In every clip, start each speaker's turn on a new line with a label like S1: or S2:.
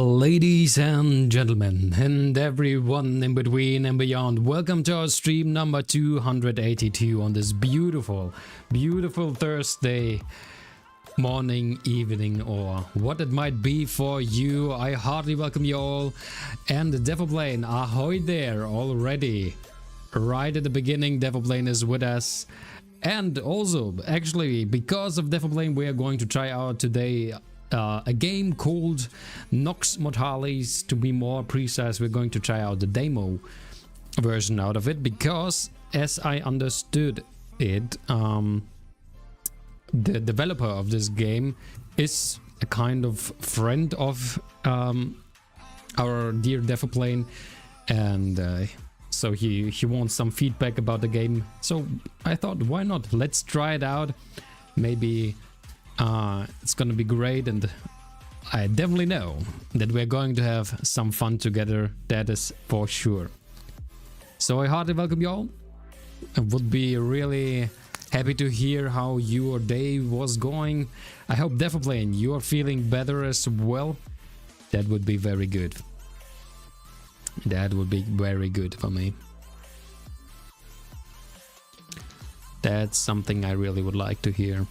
S1: Ladies and gentlemen, and everyone in between and beyond, welcome to our stream number 282 on this beautiful, beautiful Thursday morning, evening, or what it might be for you. I heartily welcome you all. And the Devil Plane, ahoy there already. Right at the beginning, Devil Plane is with us. And also, actually, because of Devil Plane, we are going to try out today a game called Mortalis. To be more precise, we're going to try out the demo version out of it, because as I understood it, the developer of this game is a kind of friend of our dear Devil Plane, and so he wants some feedback about the game. So I thought, why not? Let's try it out. Maybe it's gonna be great, and I definitely know that we're going to have some fun together, that is for sure. So I heartily welcome you all. I would be really happy to hear how your day was going. I hope Devil Plane, you are feeling better as well. That would be very good. That would be very good for me. That's something I really would like to hear.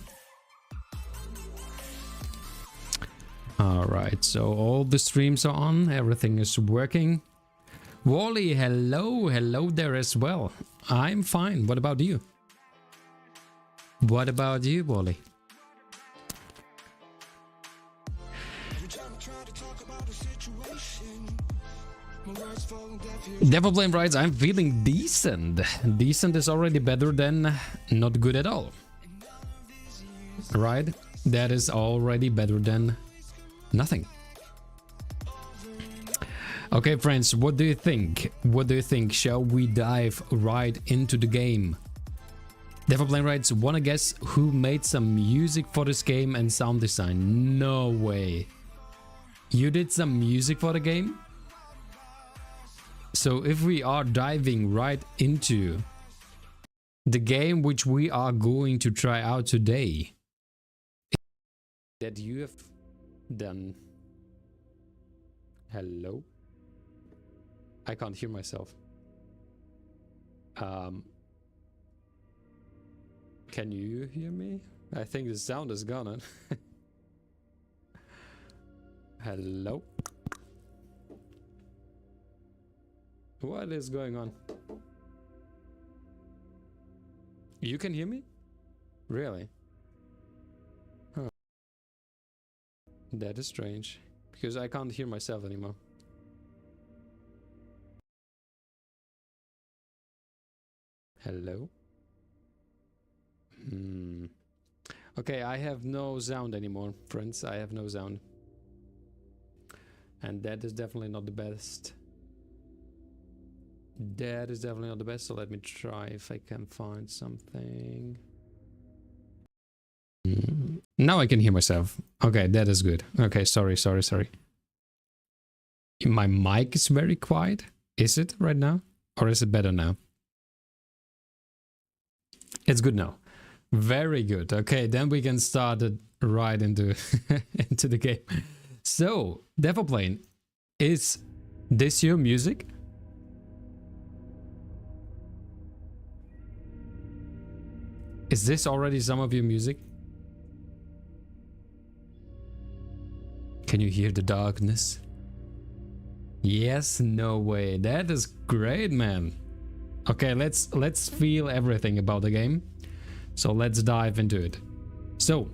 S1: Alright, so all the streams are on, everything is working. Wally, hello there as well. I'm fine, what about you? What about you, Wally? Devil Plane writes, I'm feeling decent. Decent is already better than not good at all. Right? That is already better than nothing. Okay, friends, what do you think? What do you think? Shall we dive right into the game? Devil Plane writes, wanna guess who made some music for this game and sound design? No way. You did some music for the game? So if we are diving right into the game which we are going to try out today, that you have done. Hello? I can't hear myself. Can you hear me? I think the sound is gone. Hello? What is going on? You can hear me? Really? Huh. That is strange, because I can't hear myself anymore. Hello? Okay, I have no sound anymore, friends. I have no sound. And that is definitely not the best. That is definitely not the best, so let me try if I can find something. Now I can hear myself. Okay, that is good. Okay, sorry. My mic is very quiet. Is it right now? Or is it better now? It's good now. Very good. Okay, then we can start it right into into the game. So, Devil Plane, is this your music? Is this already some of your music? Can you hear the darkness? Yes, no way. That is great, man. Okay, let's feel everything about the game. So let's dive into it. So,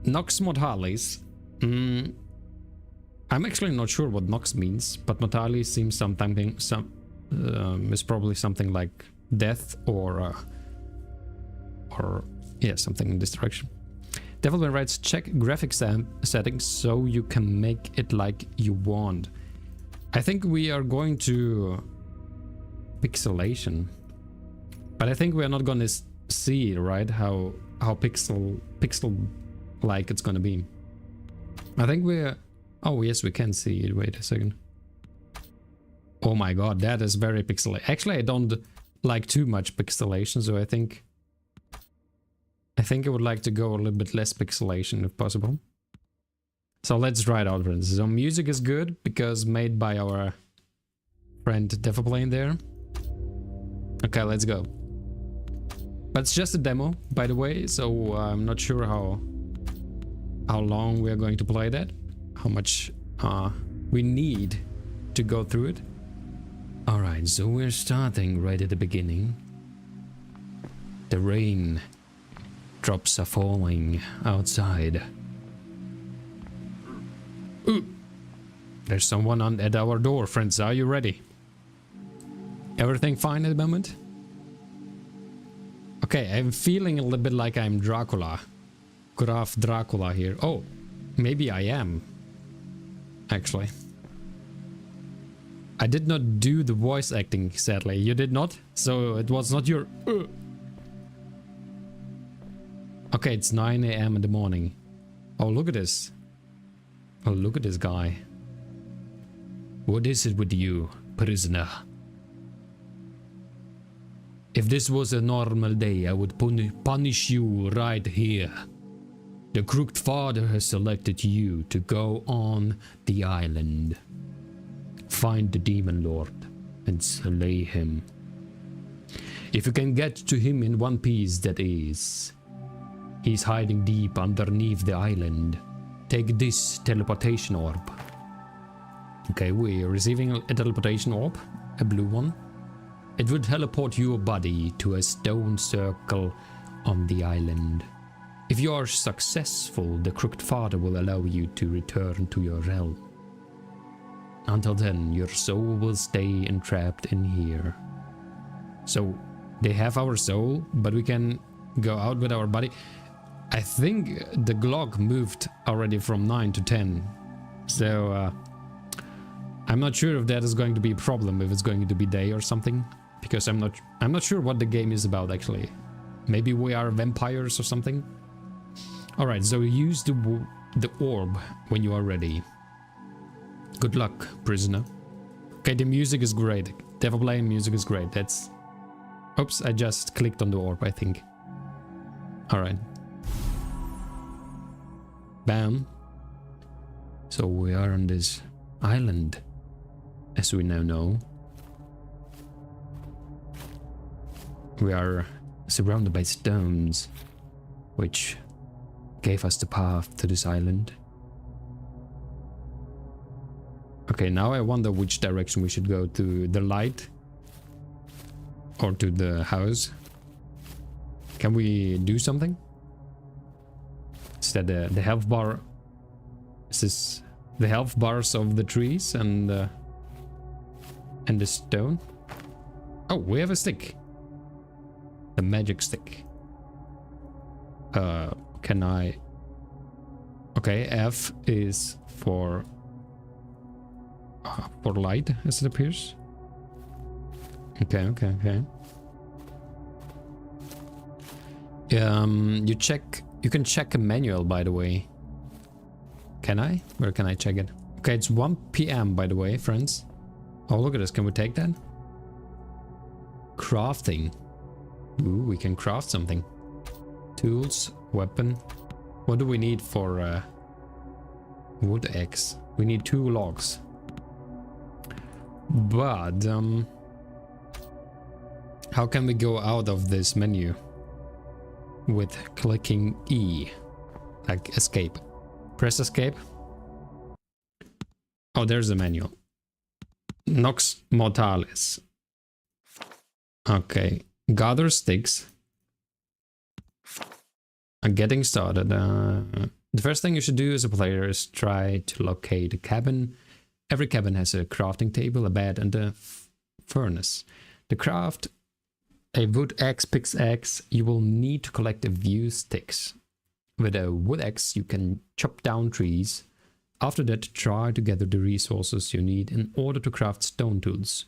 S1: Nox Mortalis. I'm actually not sure what Nox means, but Mortalis seems something. Is probably something like death or yeah, something in this direction. Devil Plane writes, check graphics settings so you can make it like you want. I think we are going to pixelation, but I think we are not going to see, right, how pixel like it's going to be. I think we're, oh yes, we can see it. Wait a second. Oh my god, that is very pixelated. Actually, I don't like too much pixelation, so I think I would like to go a little bit less pixelation if possible. So let's try it out, friends. So music is good because made by our friend Defaplane there. Okay, let's go. But it's just a demo, by the way, so I'm not sure how long we are going to play that, how much we need to go through it. All right, so we're starting right at the beginning. The rain drops are falling outside. Ooh. There's someone at our door, friends. Are you ready? Everything fine at the moment? Okay, I'm feeling a little bit like I'm Dracula. Graf Dracula here. Oh, maybe I am. Actually. I did not do the voice acting, sadly. You did not? So it was not your... Okay, it's 9 AM in the morning. Oh, look at this. Oh, look at this guy. What is it with you, prisoner? If this was a normal day, I would punish you right here. The Crooked Father has selected you to go on the island. Find the Demon Lord and slay him. If you can get to him in one piece, that is. He's hiding deep underneath the island. Take this teleportation orb. Okay, we're receiving a teleportation orb, a blue one. It would teleport your body to a stone circle on the island. If you are successful, the Crooked Father will allow you to return to your realm. Until then, your soul will stay entrapped in here. So, they have our soul, but we can go out with our body. I think the clock moved already from 9 to 10. So, I'm not sure if that is going to be a problem, if it's going to be day or something. Because I'm not sure what the game is about, actually. Maybe we are vampires or something. Alright, so use the orb when you are ready. Good luck, prisoner. Okay, the music is great. Defaplane music is great. That's... Oops, I just clicked on the orb, I think. Alright. Bam. So we are on this island, as we now know. We are surrounded by stones, which gave us the path to this island. Okay, now I wonder which direction we should go, to the light or to the house. Can we do something? Is that the health bar? Is this the health bars of the trees and the stone? Oh, we have a stick. The magic stick. Can I... Okay, F is for light, as it appears. Okay. You can check a manual, by the way. Can I? Where can I check it? Okay, it's 1 PM, by the way, friends. Oh, look at this. Can we take that? Crafting. Ooh, we can craft something. Tools, weapon. What do we need for wood axe? We need 2 logs. But how can we go out of this menu? With clicking E, like escape. Press escape. Oh, there's the manual. Nox Mortalis. Okay, gather sticks. I'm getting started. The first thing you should do as a player is try to locate a cabin. Every cabin has a crafting table, a bed, and a furnace. To craft a wood axe, pickaxe, you will need to collect a few sticks. With a wood axe, you can chop down trees. After that, try to gather the resources you need in order to craft stone tools.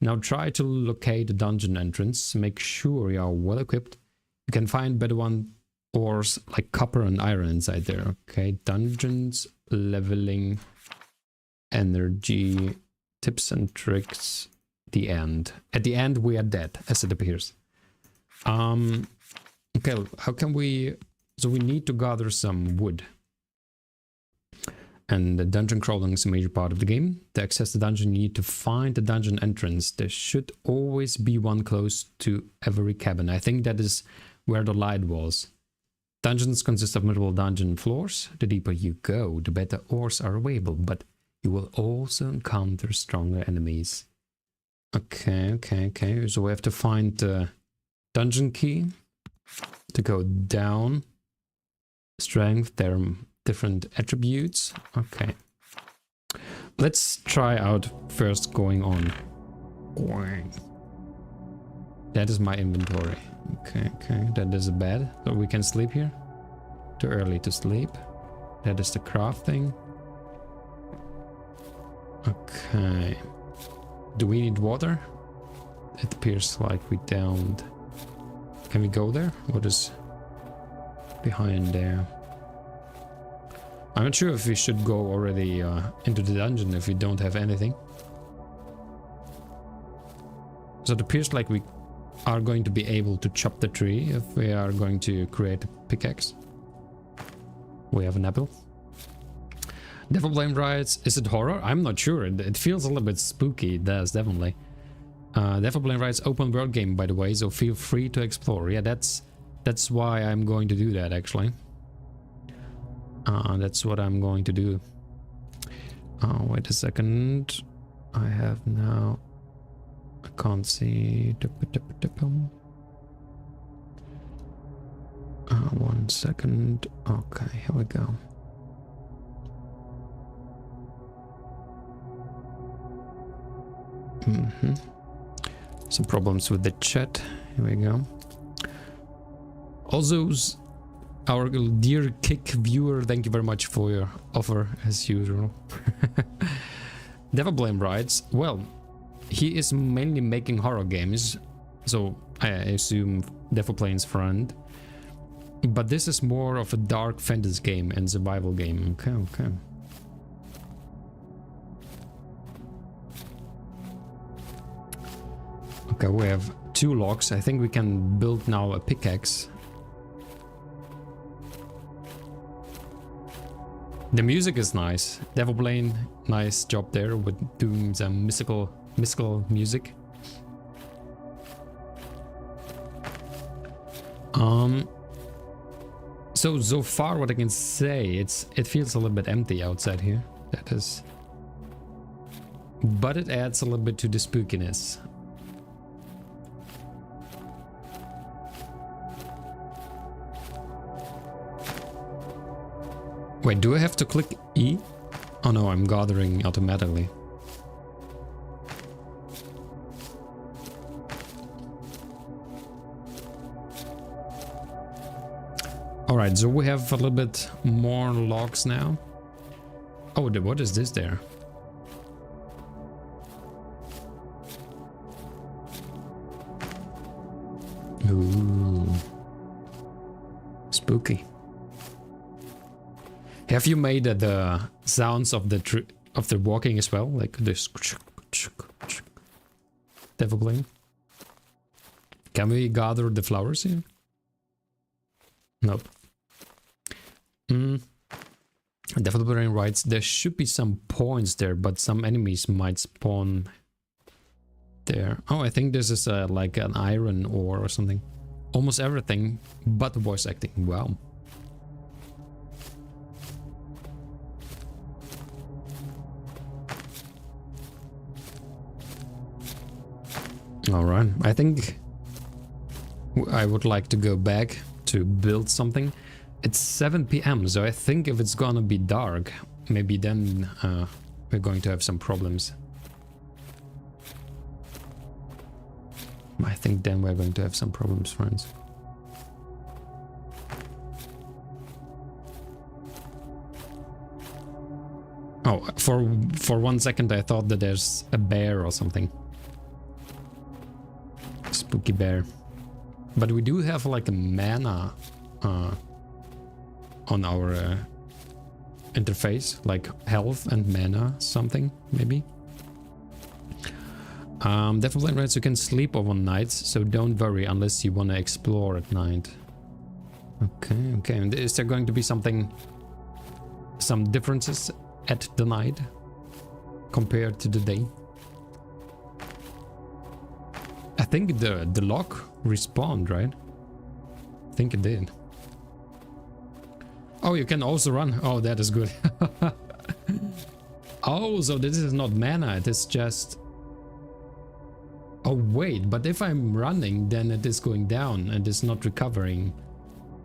S1: Now try to locate the dungeon entrance. Make sure you are well equipped. You can find better ores like copper and iron inside there. Okay, dungeons, leveling, energy, tips and tricks. The end. At the end, we are dead, as it appears. Okay, how can we... So we need to gather some wood. And the dungeon crawling is a major part of the game. To access the dungeon, you need to find the dungeon entrance. There should always be one close to every cabin. I think that is where the light was. Dungeons consist of multiple dungeon floors. The deeper you go, the better ores are available, but you will also encounter stronger enemies. Okay. So we have to find the dungeon key to go down. Strength, there are different attributes. Okay. Let's try out first going on. That is my inventory. Okay. That is a bed. So we can sleep here. Too early to sleep. That is the crafting. Okay. Do we need water? It appears like we don't. Can we go there? What is behind there? I'm not sure if we should go already into the dungeon if we don't have anything. So it appears like we are going to be able to chop the tree if we are going to create a pickaxe. We have an apple. Devil Blame writes, is it horror? I'm not sure. It feels a little bit spooky. It does, definitely. Devil Blame writes, open world game, by the way, so feel free to explore. Yeah, that's why I'm going to do that, actually. That's what I'm going to do. Wait a second. I have now... I can't see... 1 second. Okay, here we go. Some problems with the chat. Here we go. Also, our dear Kick viewer, thank you very much for your offer, as usual. Devil Blame writes, well, he is mainly making horror games, so I assume Devil Blame's friend. But this is more of a dark fantasy game and survival game. Okay. Okay, we have 2 logs. I think we can build now a pickaxe. The music is nice. Devil Blame, nice job there with doing some mystical music. So far what I can say, it feels a little bit empty outside here. That is, but it adds a little bit to the spookiness. Wait, do I have to click E? Oh no, I'm gathering automatically. Alright, so we have a little bit more logs now. Oh, what is this there? Ooh. Spooky. Have you made the sounds of the walking as well, like this? Devil Blame. Can we gather the flowers here? Nope. Devil Blame writes, there should be some points there, but some enemies might spawn there. Oh, I think this is like an iron ore or something. Almost everything but voice acting. Wow. Alright, I think I would like to go back to build something. It's 7 PM, so I think if it's gonna be dark, maybe then we're going to have some problems. I think then we're going to have some problems, friends. Oh, for 1 second I thought that there's a bear or something. Spooky bear. But we do have like a mana on our interface, like health and mana something, maybe. Definitely right, you can sleep overnight, so don't worry unless you want to explore at night. Okay. And is there going to be some differences at the night compared to the day. I think the lock respawned, right? I think it did. Oh, you can also run. Oh, that is good. Oh, so this is not mana, it is just... Oh wait, but if I'm running, then it is going down and it's not recovering.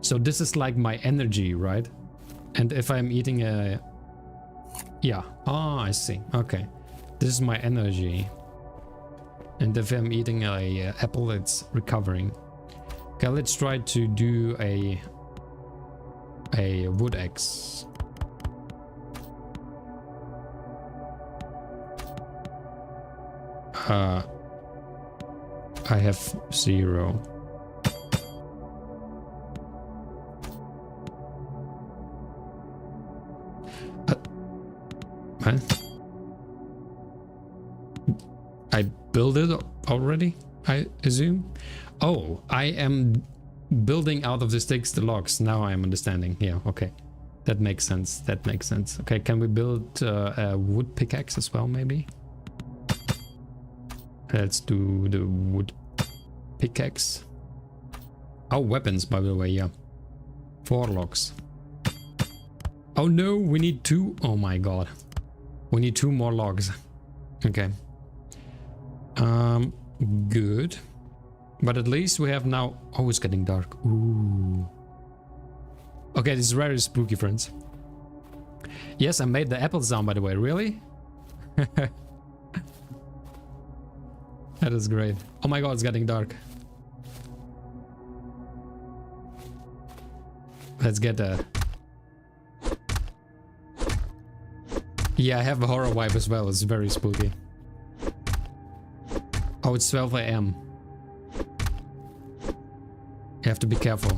S1: So this is like my energy, right? And if I'm eating a... Yeah. Ah, I see. Okay. This is my energy. And if I'm eating a apple, it's recovering. Okay, let's try to do a wood axe. I have 0. What? I built it already, I assume. Oh, I am building out of the sticks the logs. Now I'm understanding. Yeah, okay. That makes sense. That makes sense. Okay, can we build a wood pickaxe as well, maybe? Let's do the wood pickaxe. Oh, weapons, by the way, yeah. 4 logs. Oh no, we need 2. Oh my god. We need 2 more logs. Okay. Good. But at least we have now... Oh, it's getting dark. Ooh. Okay, this is very spooky, friends. Yes, I made the apple sound, by the way. Really? That is great. Oh my god, it's getting dark. Let's get a... Yeah, I have a horror vibe as well. It's very spooky. Oh, it's 12 AM. You have to be careful.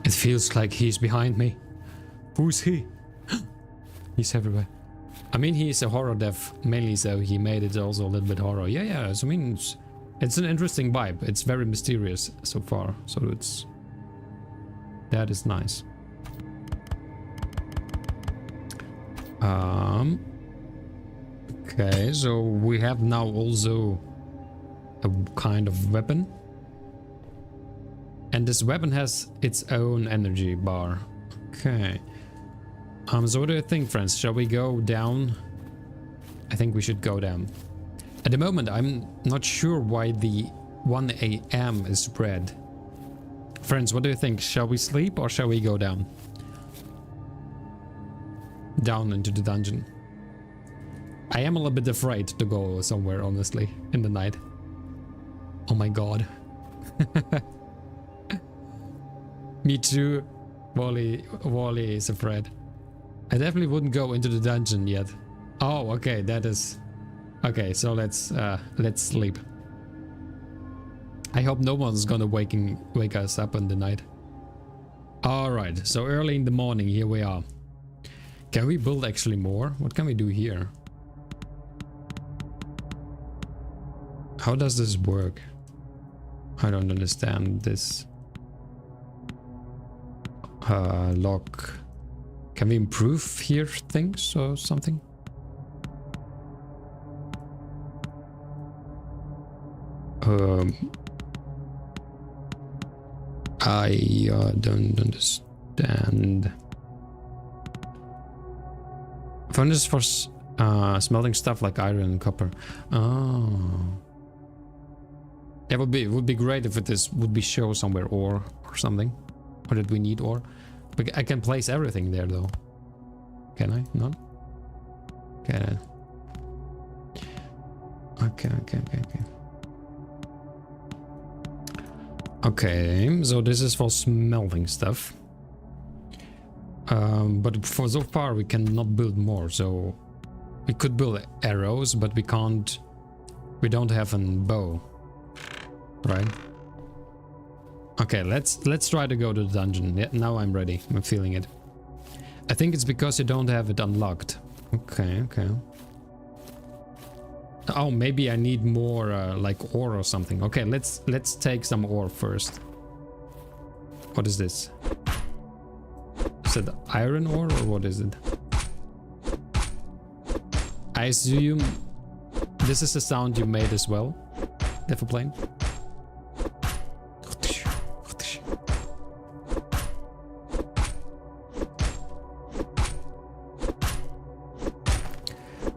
S1: It feels like he's behind me. Who's he? He's everywhere. I mean, he's a horror dev mainly, so he made it also a little bit horror. Yeah, yeah. So, I mean, it's an interesting vibe. It's very mysterious so far. So it's... That is nice. Okay, so we have now also a kind of weapon. And this weapon has its own energy bar. Okay. So what do you think, friends? Shall we go down? I think we should go down. At the moment, I'm not sure why the 1 AM is red. Friends, what do you think? Shall we sleep or shall we go down? Down into the dungeon. I am a little bit afraid to go somewhere, honestly, in the night. Oh my god. Me too. Wally is afraid. I definitely wouldn't go into the dungeon yet. Oh, okay, that is... Okay, so let's sleep. I hope no one's gonna wake us up in the night. Alright, so early in the morning, here we are. Can we build actually more? What can we do here? How does this work? I don't understand this. Lock. Can we improve here things or something? I don't understand. Furnace for smelting stuff like iron and copper. Oh. That would be great if it would be show somewhere ore or something. Or did we need ore? But I can place everything there though. Can I? Not? Can I? Okay. Okay, so this is for smelting stuff. But for so far we cannot build more, so we could build arrows, but we can't. We don't have a bow, right? Okay, let's try to go to the dungeon. Yeah, now I'm ready. I'm feeling it. I think it's because you don't have it unlocked. Okay. Oh, maybe I need more like ore or something. Okay, let's take some ore first. What is this? Is it iron ore or what is it? I assume this is the sound you made as well, Defoplane.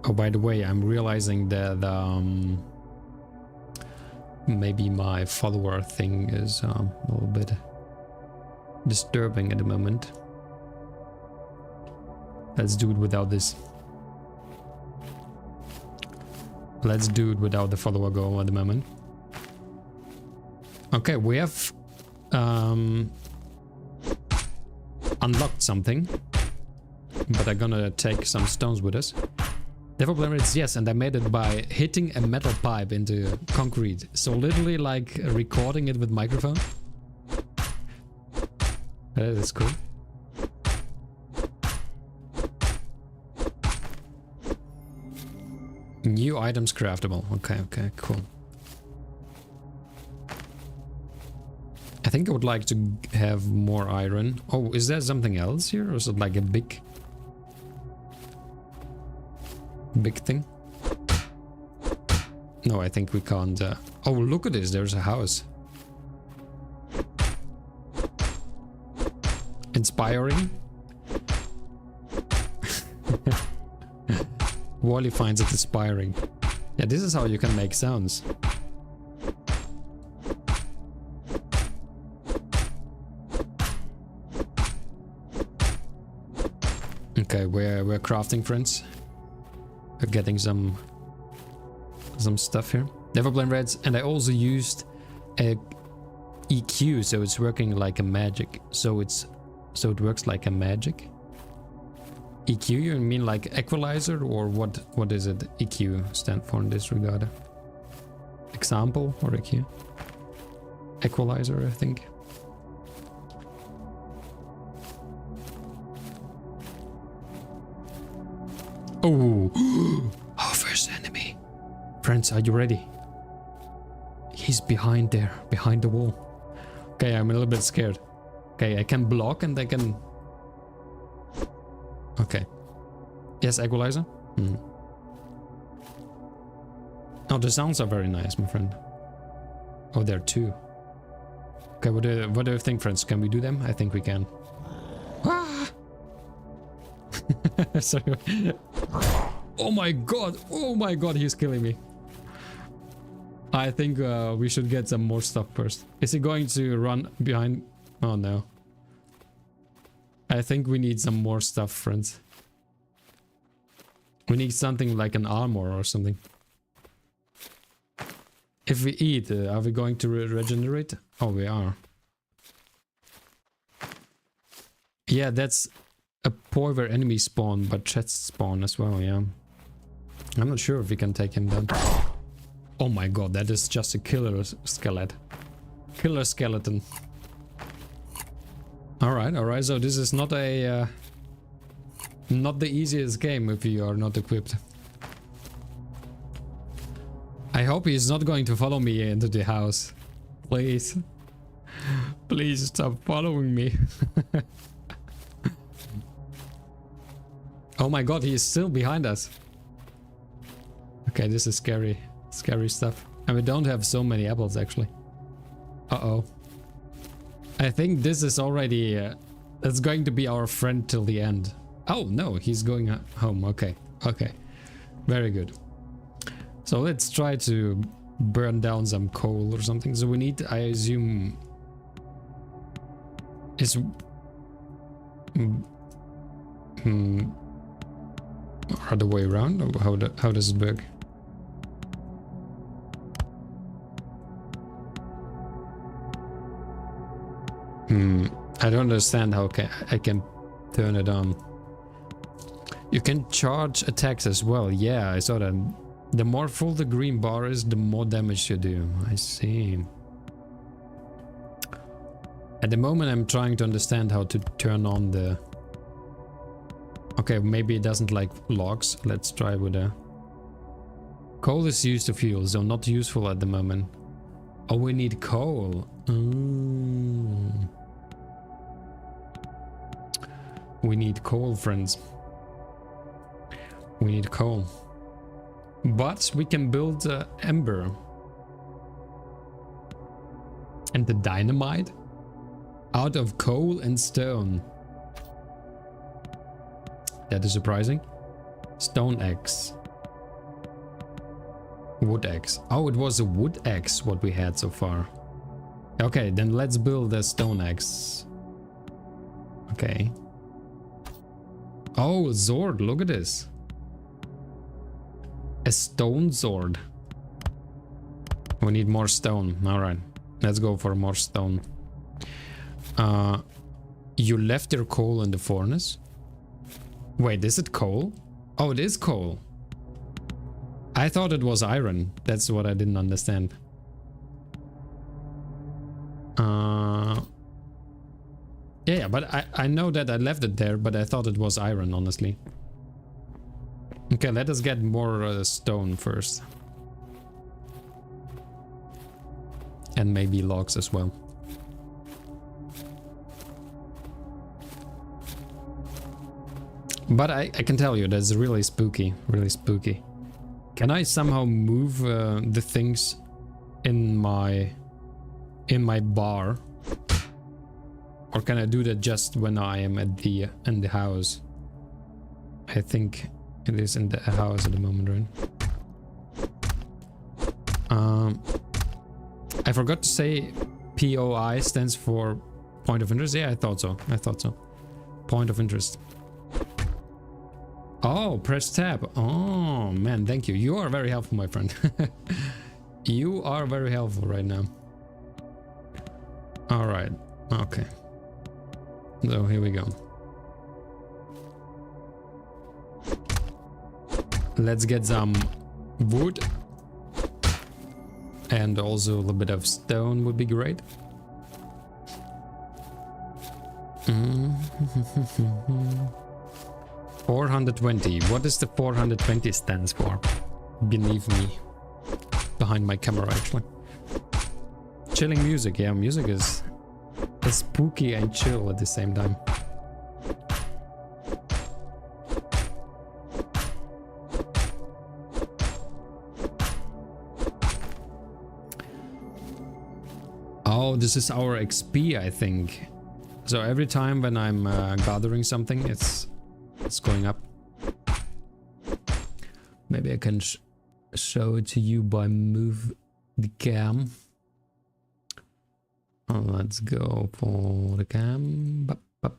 S1: Oh, by the way, I'm realizing that maybe my follower thing is a little bit disturbing at the moment. Let's do it without this. Let's do it without the follower goal at the moment. Okay, we have unlocked something, but I'm gonna take some stones with us. Developer is yes, and I made it by hitting a metal pipe into concrete. So literally like recording it with microphone. That is cool. New items craftable. Okay, cool. I think I would like to have more iron. Oh, is there something else here? Or is it like a big thing? No, I think we can't. Oh, look at this. There's a house. Inspiring. Wally finds it inspiring. Yeah, this is how you can make sounds. Okay, we're crafting, friends. We're getting some stuff here. Never blame reds, and I also used a EQ, so it's working like a magic. So it works like a magic. EQ, you mean like equalizer, or what is it EQ stand for in this regard? Example or EQ? Equalizer, I think. Oh, our first enemy. Friends, are you ready? He's behind there, behind the wall. Okay, I'm a little bit scared. Okay, I can block and I can... Okay. Yes, equalizer? Oh, the sounds are very nice, my friend. Oh, there are two. Okay, what do you think, friends? Can we do them? I think we can. Ah! Sorry. Oh my god, he's killing me. I think we should get some more stuff first. Is he going to run behind? Oh no. I think we need some more stuff, friends. We need something like an armor or something. If we eat, are we going to regenerate? Oh, we are. Yeah, that's a point where enemies spawn, but chests spawn as well, yeah. I'm not sure if we can take him down. Oh my god, that is just a killer skeleton. Killer skeleton. Alright, so this is not a... not the easiest game if you are not equipped. I hope he's not going to follow me into the house. Please. Please stop following me. Oh my god, he is still behind us. Okay, this is scary. Scary stuff. And we don't have so many apples, actually. Uh-oh. I think this is already... it's going to be our friend till the end. Oh, no, he's going home. Okay, okay. Very good. So let's try to burn down some coal or something. So we need, I assume... Is... Other way around? Or how does it work? I don't understand how I can turn it on. You can charge attacks as well. Yeah, I saw that. The more full the green bar is, the more damage you do. I see. At the moment I'm trying to understand how to turn on the... Okay, maybe it doesn't like logs. Let's try with a... Coal is used to fuel, so not useful at the moment. Oh, we need coal. We need coal, friends. We need coal. But we can build ember. And the dynamite? Out of coal and stone. That is surprising. Stone axe. Wood axe. Oh, it was a wood axe what we had so far. Okay, then let's build a stone axe. Okay. Oh, sword, look at this. A stone sword. We need more stone. Alright, let's go for more stone. You left your coal in the furnace? Wait, is it coal? Oh, it is coal. I thought it was iron. That's what I didn't understand. Yeah, but I know that I left it there, but I thought it was iron, honestly. Okay, let us get more stone first. And maybe logs as well. But I can tell you, that's really spooky. Really spooky. Can I somehow move the things in my bar? Or can I do that just when I am at in the house? I think it is in the house at the moment, right? I forgot to say POI stands for point of interest. Yeah, I thought so. I thought so. Point of interest. Oh, press tab. Oh, man, thank you. You are very helpful, my friend. You are very helpful right now. All right. Okay. So here we go. Let's get some wood. And also a little bit of stone would be great. 420. What does the 420 stands for? Beneath me. Behind my camera, actually. Chilling music. Yeah, music is spooky and chill at the same time. Oh, this is our XP, I think. So every time when I'm gathering something, it's going up. Maybe I can show it to you by move the cam. Let's go for the cam. So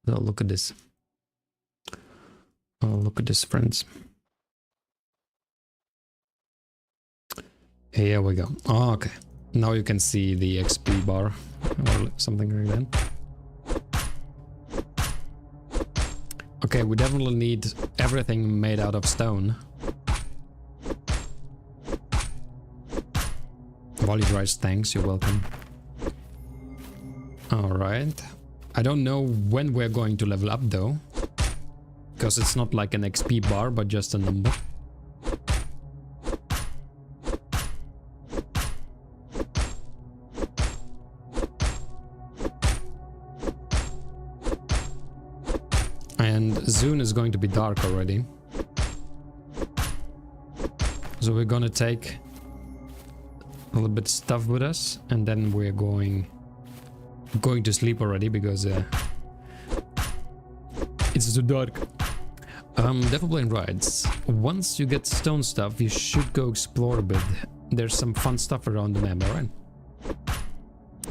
S1: look at this. Oh, look at this, friends. Here we go. Oh, okay. Now you can see the XP bar or something like that. Okay, we definitely need everything made out of stone. Volley Rice, thanks, you're welcome. Alright. I don't know when we're going to level up though. Because it's not like an XP bar, but just a number. And soon is going to be dark already. So we're gonna take a little bit of stuff with us, and then we're going to sleep already because it's too dark. Devilblade writes, once you get stone stuff, you should go explore a bit. There's some fun stuff around the map, alright?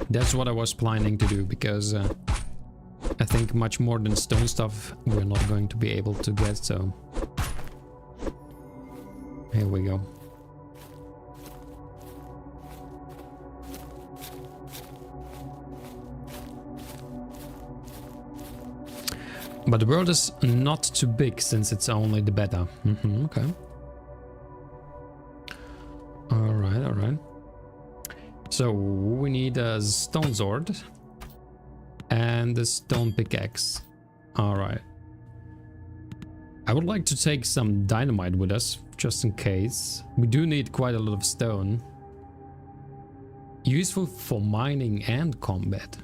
S1: That's what I was planning to do, because I think much more than stone stuff we're not going to be able to get, so here we go. But the world is not too big since it's only the beta. Okay. Alright, alright. So we need a stone sword and a stone pickaxe. Alright. I would like to take some dynamite with us, just in case. We do need quite a lot of stone. Useful for mining and combat.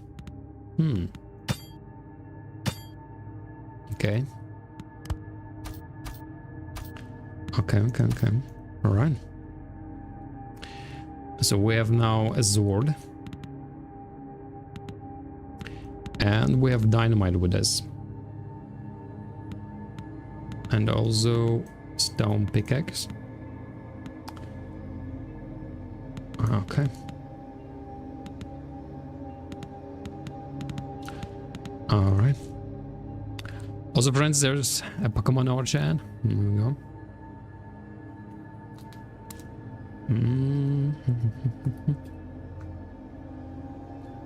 S1: Okay. Okay. All right. So we have now a sword. And we have dynamite with us. And also stone pickaxe. Okay. Alright. Also, friends, there's a Pokemon in our chat. Here we go.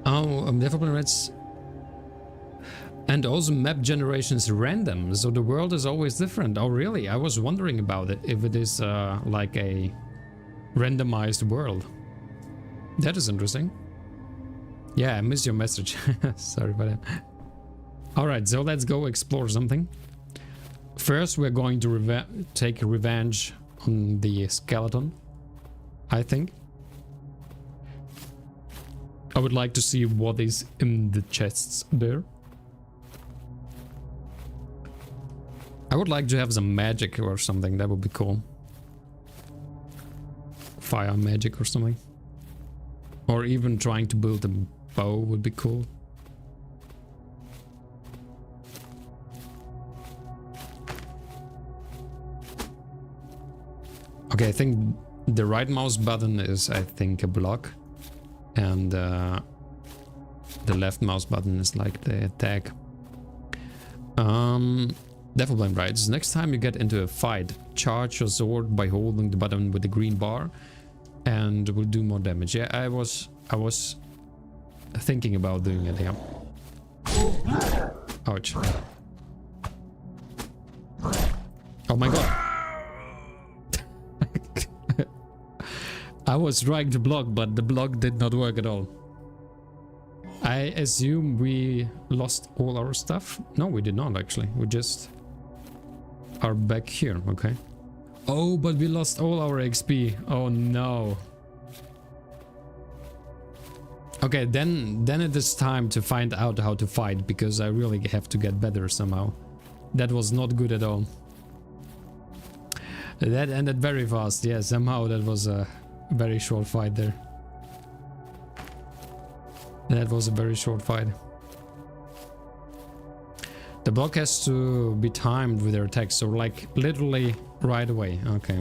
S1: Oh, definitely Reds. And also map generation is random, so the world is always different. Oh really? I was wondering about it, if it is like a randomized world. That is interesting. Yeah, I missed your message. Sorry about that. Alright, so let's go explore something. First we're going to take revenge on the skeleton, I think. I would like to see what is in the chests there. I would like to have some magic or something, that would be cool. Fire magic or something. Or even trying to build a bow would be cool. Okay, I think the right mouse button is, I think, a block. And the left mouse button is like the attack. Definitely right. So next time you get into a fight, charge your sword by holding the button with the green bar, and will do more damage. Yeah, I was thinking about doing it. Yeah. Ouch. Oh my god. I was trying to block, but the block did not work at all. I assume we lost all our stuff. No, we did not actually. We just are back here. Okay. Oh, but we lost all our XP. Oh no. Okay, then it is time to find out how to fight, because I really have to get better somehow. That was not good at all. That ended very fast. Yeah, somehow that was a very short fight there. That was a very short fight. The block has to be timed with their attacks, so like literally right away. Okay.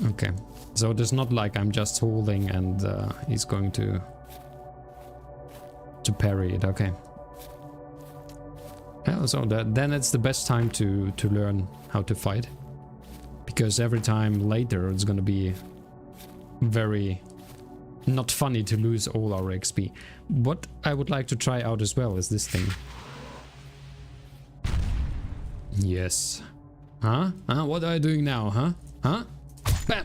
S1: Okay. So it's not like I'm just holding and he's going to parry it. Okay. Yeah, so then it's the best time to learn how to fight, because every time later it's gonna be very not funny to lose all our XP. What I would like to try out as well is this thing. Yes. Huh? Huh? What are you doing now? Huh? Huh? Bam!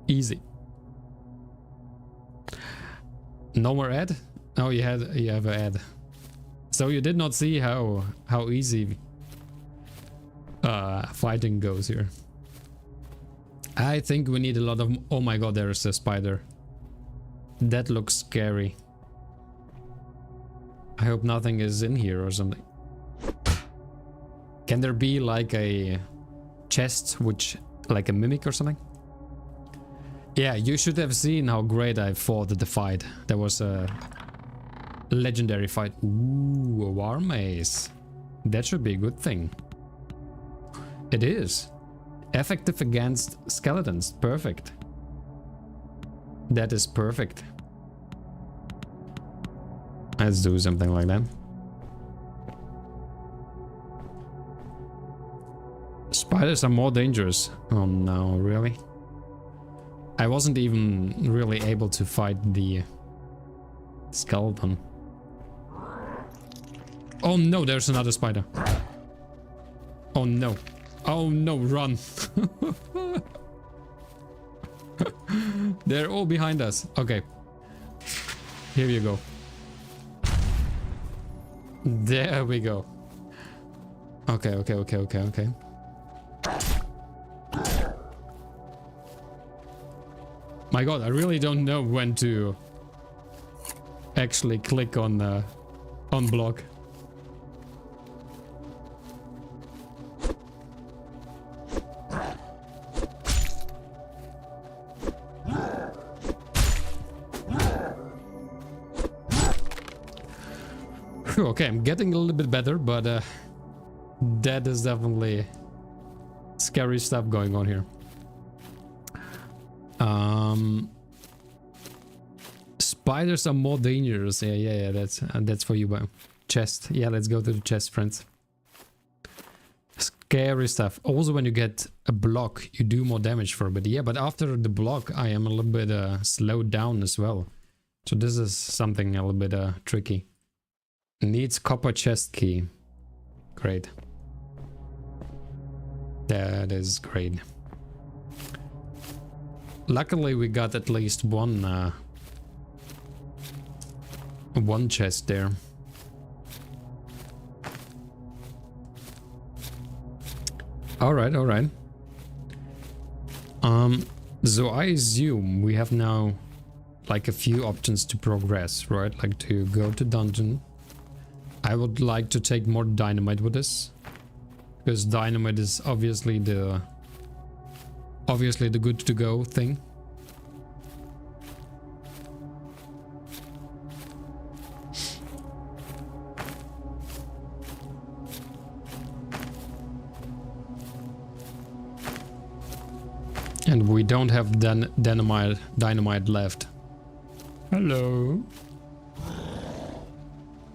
S1: Easy. No more ad? Oh, you have an ad. So you did not see how easy fighting goes here. I think we need a lot of... Oh my god, there is a spider. That looks scary. I hope nothing is in here or something. Can there be like a chest which... like a mimic or something? Yeah, you should have seen how great I fought at the fight. There was a legendary fight. Ooh, a war mace. That should be a good thing. It is. Effective against skeletons. Perfect. That is perfect. Let's do something like that. Spiders are more dangerous. Oh no, really? I wasn't even really able to fight the skeleton. Oh no, there's another spider. Oh no. Oh no, run. They're all behind us. Okay. Here you go. There we go. Okay. My god, I really don't know when to actually click on block. Okay, I'm getting a little bit better, but that is definitely scary stuff going on here. Spiders are more dangerous. Yeah. That's for you, but chest. Yeah, let's go to the chest, friends. Scary stuff. Also, when you get a block, you do more damage for a bit. Yeah, but after the block, I am a little bit slowed down as well. So this is something a little bit tricky. Needs copper chest key. Great. That is great. Luckily, we got at least one chest there. All right. So I assume we have now like a few options to progress, right? Like to go to dungeon. I would like to take more dynamite with us, because dynamite is obviously the good to go thing. And we don't have dynamite left. Hello.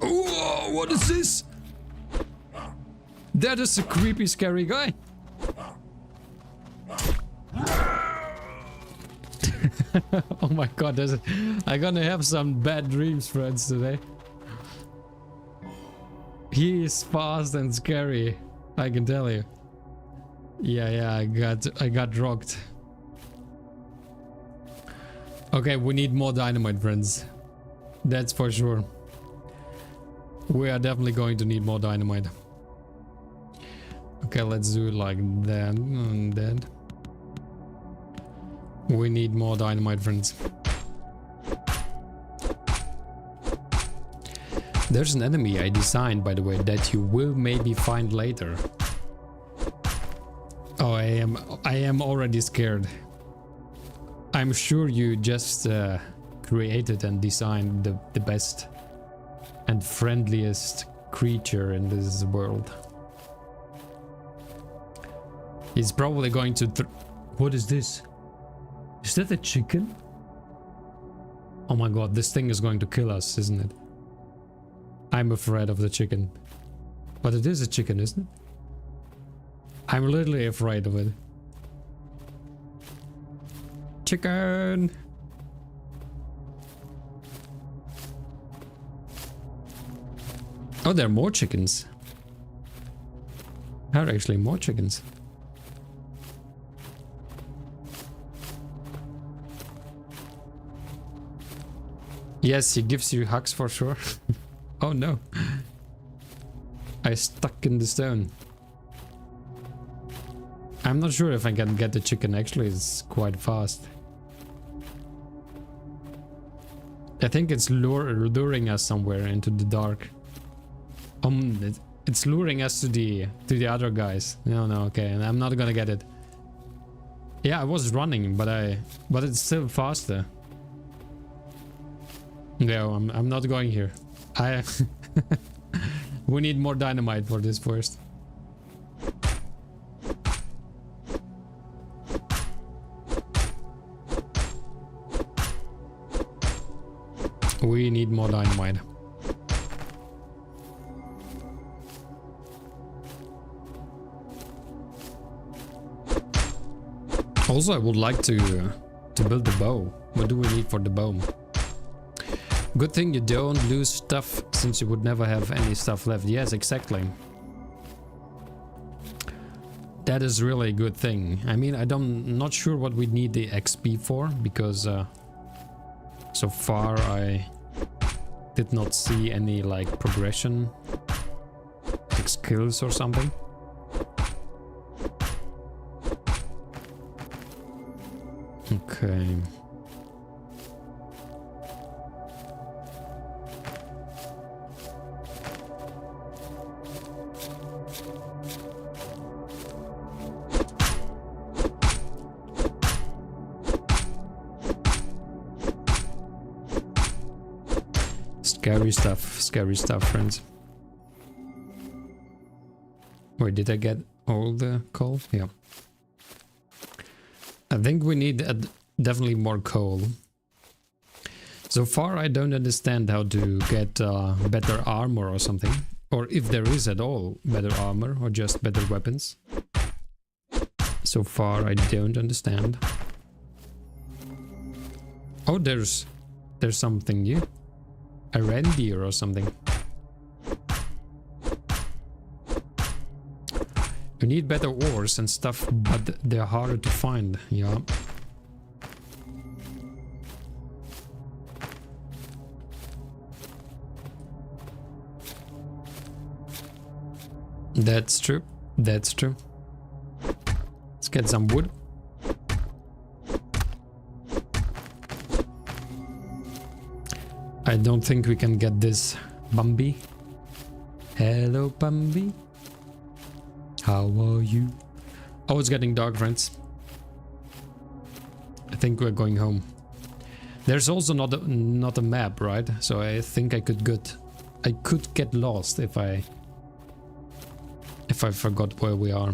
S1: Whoa, what is this? That is a creepy, scary guy. Oh my god, I'm gonna have some bad dreams, friends, today. He is fast and scary, I can tell you. Yeah, I got rocked. Okay, we need more dynamite, friends. That's for sure. We are definitely going to need more dynamite. Okay, let's do it like that and that. We need more dynamite, friends. There's an enemy I designed, by the way, that you will maybe find later. Oh, I am already scared. I'm sure you just created and designed the best and friendliest creature in this world. He's probably going to what is this? Is that a chicken? Oh my god, this thing is going to kill us, isn't it? I'm afraid of the chicken. But it is a chicken, isn't it? I'm literally afraid of it. Chicken! Oh, there are more chickens. There are actually more chickens. Yes, he gives you hugs for sure. Oh no. I stuck in the stone. I'm not sure if I can get the chicken. Actually, it's quite fast. I think it's luring us somewhere into the dark. It's luring us to the other guys. No, okay, and I'm not gonna get it. Yeah, I was running, but it's still faster. No, I'm not going here. We need more dynamite for this first. We need more dynamite. Also, I would like to build the bow. What do we need for the bow? Good thing you don't lose stuff, since you would never have any stuff left. Yes, exactly. That is really a good thing. I mean, I'm not sure what we need the XP for, because so far I did not see any like progression, like skills or something. Okay. Scary stuff, friends. Wait, did I get all the coal? Yeah. I think we need definitely more coal. So far, I don't understand how to get better armor or something. Or if there is at all better armor or just better weapons. So far, I don't understand. Oh, there's something new. A reindeer or something. You need better ores and stuff, but they're harder to find. Yeah. That's true. That's true. Let's get some wood. I don't think we can get this Bambi. Hello, Bambi. How are you? Oh, it's getting dark, friends. I think we're going home. There's also not a map, right? So I think I could get lost if I forgot where we are.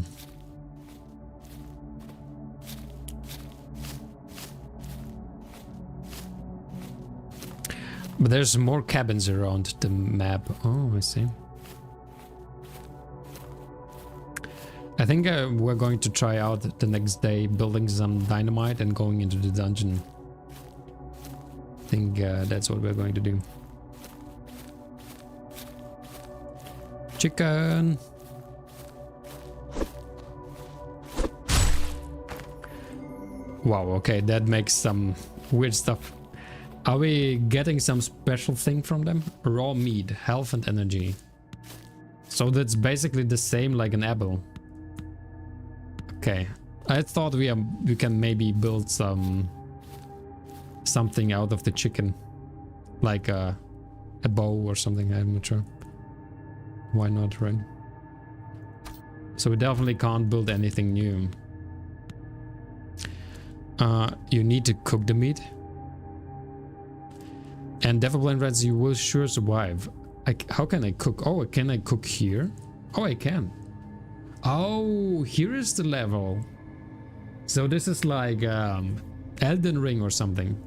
S1: But there's more cabins around the map. Oh, I see. I think we're going to try out the next day building some dynamite and going into the dungeon. I think that's what we're going to do. Chicken! Wow, okay, that makes some weird stuff. Are we getting some special thing from them? Raw meat, health and energy. So that's basically the same like an apple. Okay, I thought we can maybe build something out of the chicken, like a bow or something. I'm not sure. Why not, right? So we definitely can't build anything new. You need to cook the meat. And Devilblind Reds, you will sure survive. How can I cook? Oh, can I cook here? Oh, I can. Oh, here is the level. So this is like Elden Ring or something.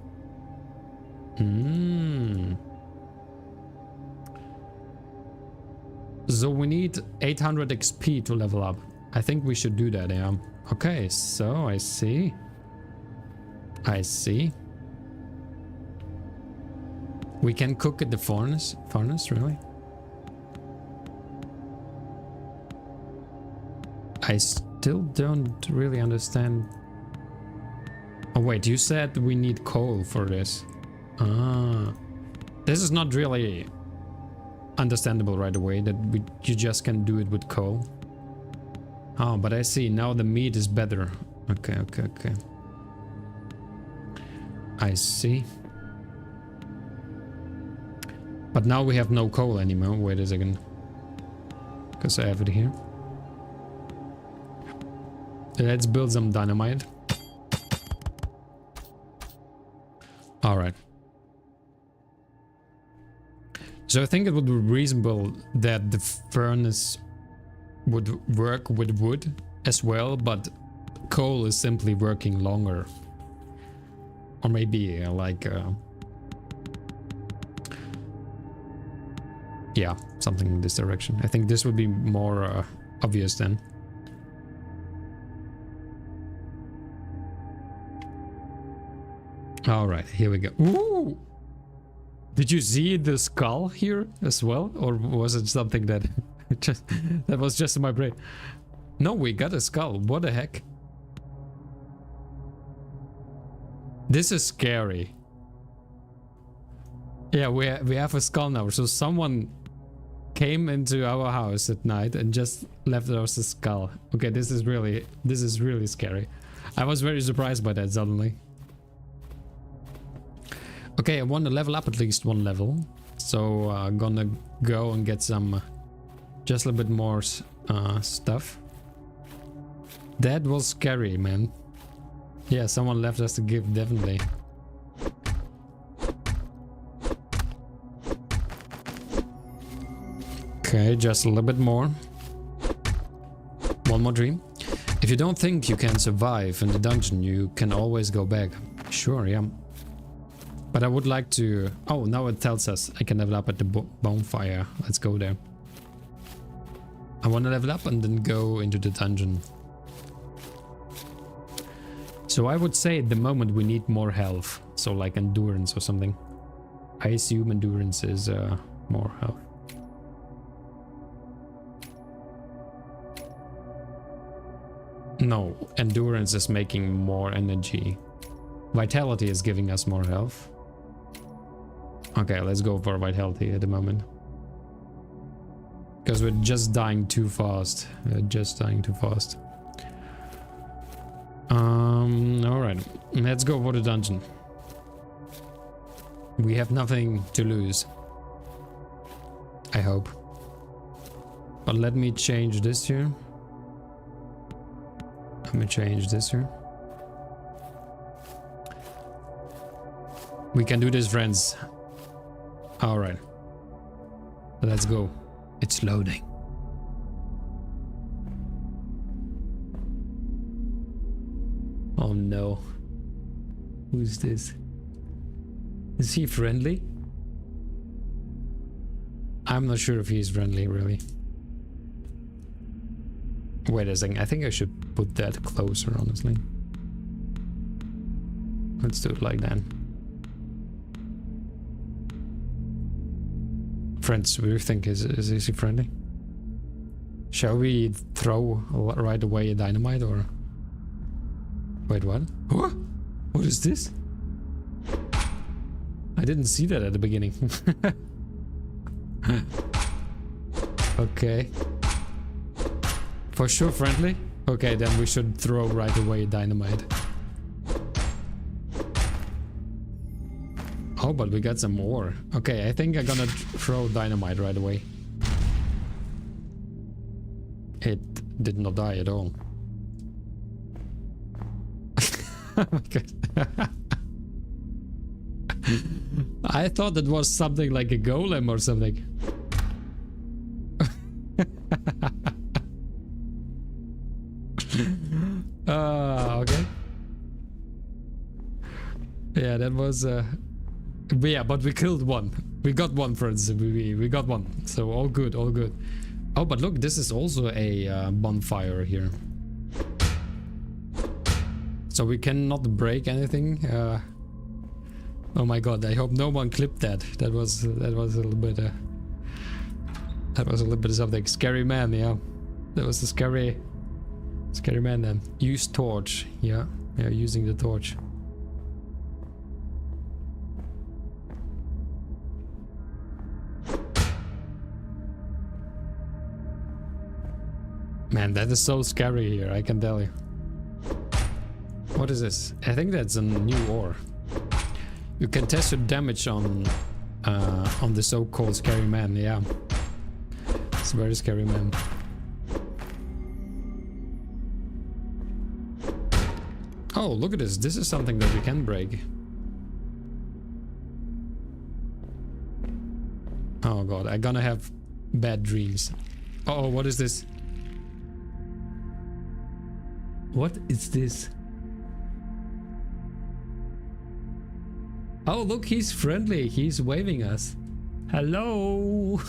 S1: So we need 800 XP to level up. I think we should do that, yeah. Okay, so I see. I see. We can cook at the furnace, really? I still don't really understand. Oh wait, you said we need coal for this. Ah. This is not really understandable right away, that you just can do it with coal. Oh, but I see, now the meat is better. Okay, okay, okay. I see. But now we have no coal anymore. Wait a second. Because I have it here. Let's build some dynamite. Alright. So I think it would be reasonable that the furnace would work with wood as well, but coal is simply working longer. Or maybe like... yeah, something in this direction. I think this would be more obvious then. Alright, here we go. Ooh! Did you see the skull here as well? Or was it something that that was just in my brain? No, we got a skull. What the heck? This is scary. Yeah, we have a skull now. So someone came into our house at night and just left us a skull. Okay, this is really scary. I was very surprised by that suddenly. Okay, I want to level up at least one level. So I'm gonna go and get some just a little bit more stuff. That was scary, man. Yeah, someone left us a gift, definitely. Okay, just a little bit more. One more dream. If you don't think you can survive in the dungeon, you can always go back. Sure, yeah. But I would like to... Oh, now it tells us I can level up at the bonfire. Let's go there. I want to level up and then go into the dungeon. So I would say at the moment we need more health. So like endurance or something. I assume endurance is more health. No, endurance is making more energy. Vitality is giving us more health. Okay, let's go for vitality at the moment. Because we're just dying too fast. Alright, let's go for the dungeon. We have nothing to lose. I hope. But let me change this here. Let me change this here. We can do this, friends. Alright. Let's go. It's loading. Oh no. Who's this? Is he friendly? I'm not sure if he's friendly, really. Wait a second. I think I should put that closer, honestly. Let's do it like that. Friends, what do you think? Is he friendly? Shall we throw right away a dynamite or... Wait, what? What? What is this? I didn't see that at the beginning. Okay. For sure friendly? Okay, then we should throw right away dynamite. Oh, but we got some more. Okay, I think I'm gonna throw dynamite right away. It did not die at all. Oh my god. I thought it was something like a golem or something. Okay. Yeah, that was yeah, but we killed one. We got one, friends. We got one. So all good, all good. Oh, but look, this is also a bonfire here. So we cannot break anything. Oh my god, I hope no one clipped that. That was a little bit that was a little bit of something. Scary man, yeah. That was a scary man then. Use torch. Yeah, using the torch. Man, that is so scary here, I can tell you. What is this? I think that's a new ore. You can test your damage on the so-called scary man, yeah. It's a very scary man. Oh, look at this. This is something that we can break. Oh god, I'm gonna have bad dreams. Uh oh, what is this? What is this? Oh, look, he's friendly. He's waving us. Hello.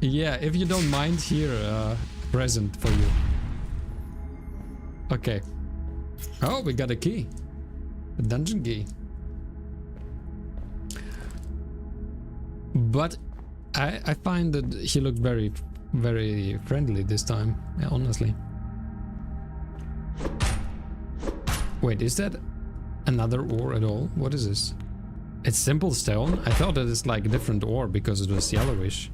S1: Yeah, if you don't mind, here, present for you. Okay. Oh, we got a key. A dungeon key. But I find that he looked very, very friendly this time, honestly. Wait, is that another ore at all? What is this? It's simple stone? I thought it is like a different ore because it was yellowish.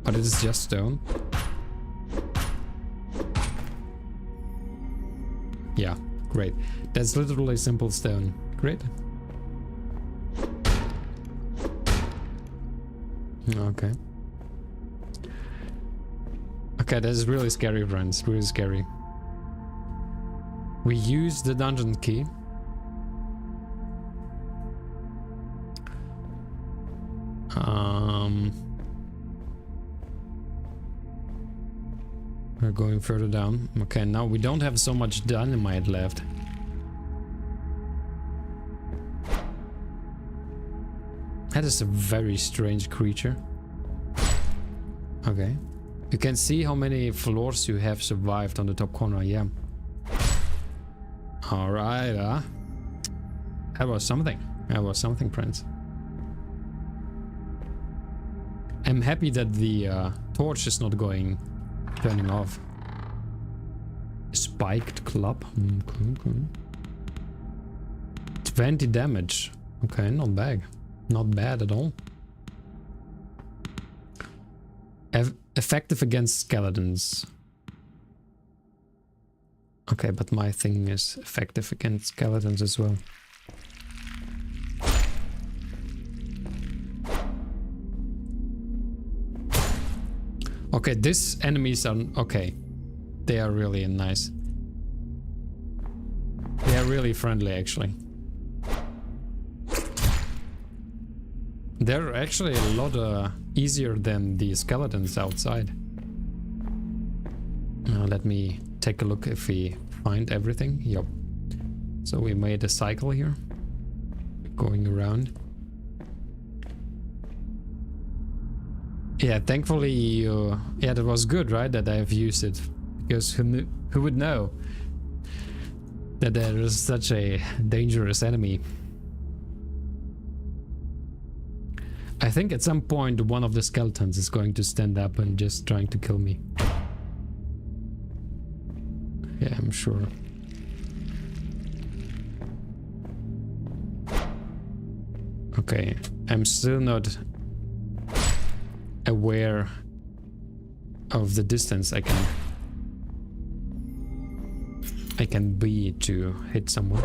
S1: But it is just stone. Yeah, great. That's literally simple stone. Great. Okay. Okay, that is really scary, friends. Really scary. We use the dungeon key. We're going further down. Okay, now we don't have so much dynamite left. That is a very strange creature. Okay. You can see how many floors you have survived on the top corner, yeah. Alright, that was something. That was something, Prince. I'm happy that the torch is not turning off. Spiked club. Cool. 20 damage. Okay, not bad. Not bad at all. Effective against skeletons. Okay, but my thing is effective against skeletons as well. Okay, these enemies are... Okay. They are really nice. They are really friendly, actually. They're actually a lot easier than the skeletons outside. Let me take a look if we find everything. Yup. So we made a cycle here. Going around. Yeah, thankfully, yeah, that was good, right? That I've used it. Because who would know that there is such a dangerous enemy? I think at some point one of the skeletons is going to stand up and just trying to kill me. Yeah, I'm sure. Okay, I'm still not aware of the distance I can be to hit someone.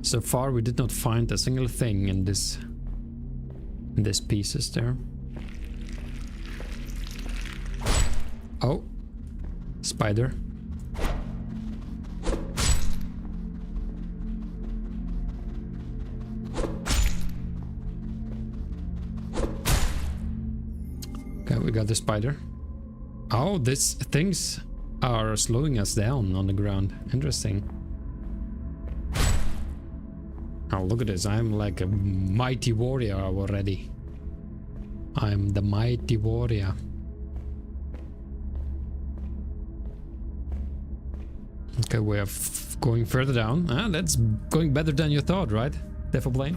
S1: So far we did not find a single thing in this pieces there. Oh, spider. Okay, we got the spider. Oh, these things are slowing us down on the ground. Interesting. Oh, look at this. I'm like a mighty warrior already. I'm the mighty warrior. Okay, we're going further down. Ah, that's going better than you thought, right? Devil Plane?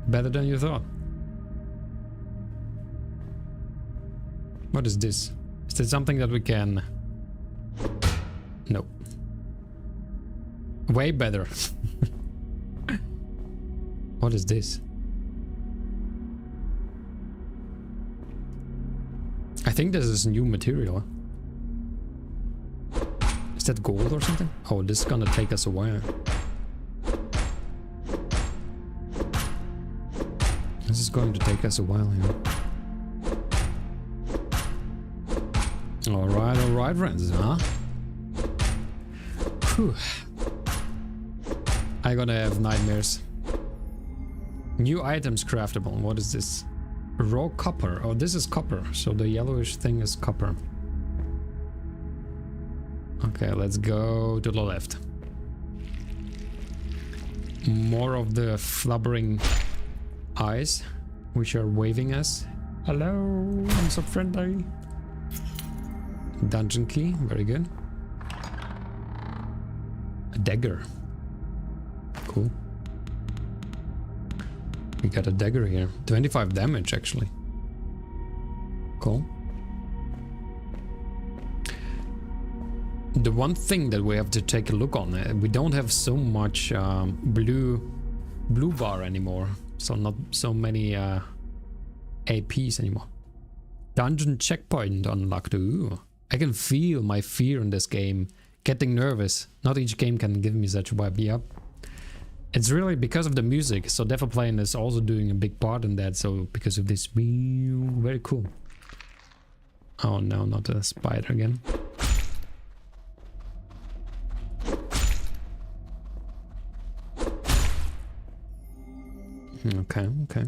S1: Better than you thought. What is this? Is there something that we can... No. Way better. What is this? I think this is new material. Is that gold or something? Oh, this is gonna take us a while. This is going to take us a while, yeah. Alright, friends, huh? Whew. I'm gonna have nightmares. New items craftable. What is this? Raw copper. Oh, this is copper. So the yellowish thing is copper. Okay, let's go to the left. More of the flubbering eyes, which are waving us. Hello, I'm so friendly. Dungeon key, very good. A dagger. Cool. We got a dagger here. 25 damage, actually. Cool. The one thing that we have to take a look on, we don't have so much blue bar anymore. So not so many APs anymore. Dungeon checkpoint unlocked. Ooh. I can feel my fear in this game. Getting nervous. Not each game can give me such a vibe. Yep. It's really because of the music. So Devil Plane is also doing a big part in that. So because of this, very cool. Oh no, not a spider again. Okay, okay.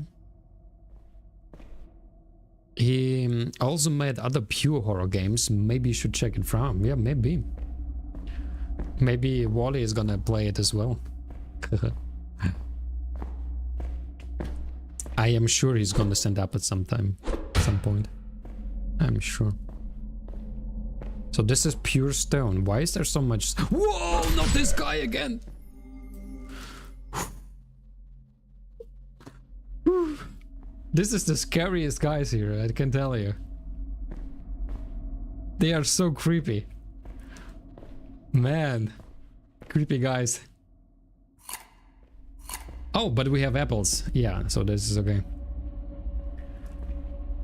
S1: He also made other pure horror games. Maybe you should check it from. Yeah, maybe. Maybe Wally is gonna play it as well. I am sure he's gonna stand up at some point. I'm sure. So this is pure stone. Why is there so much? Whoa, not this guy again. This is the scariest guys here, I can tell you. They are so creepy. Man, creepy guys. Oh, but we have apples. Yeah, so this is okay.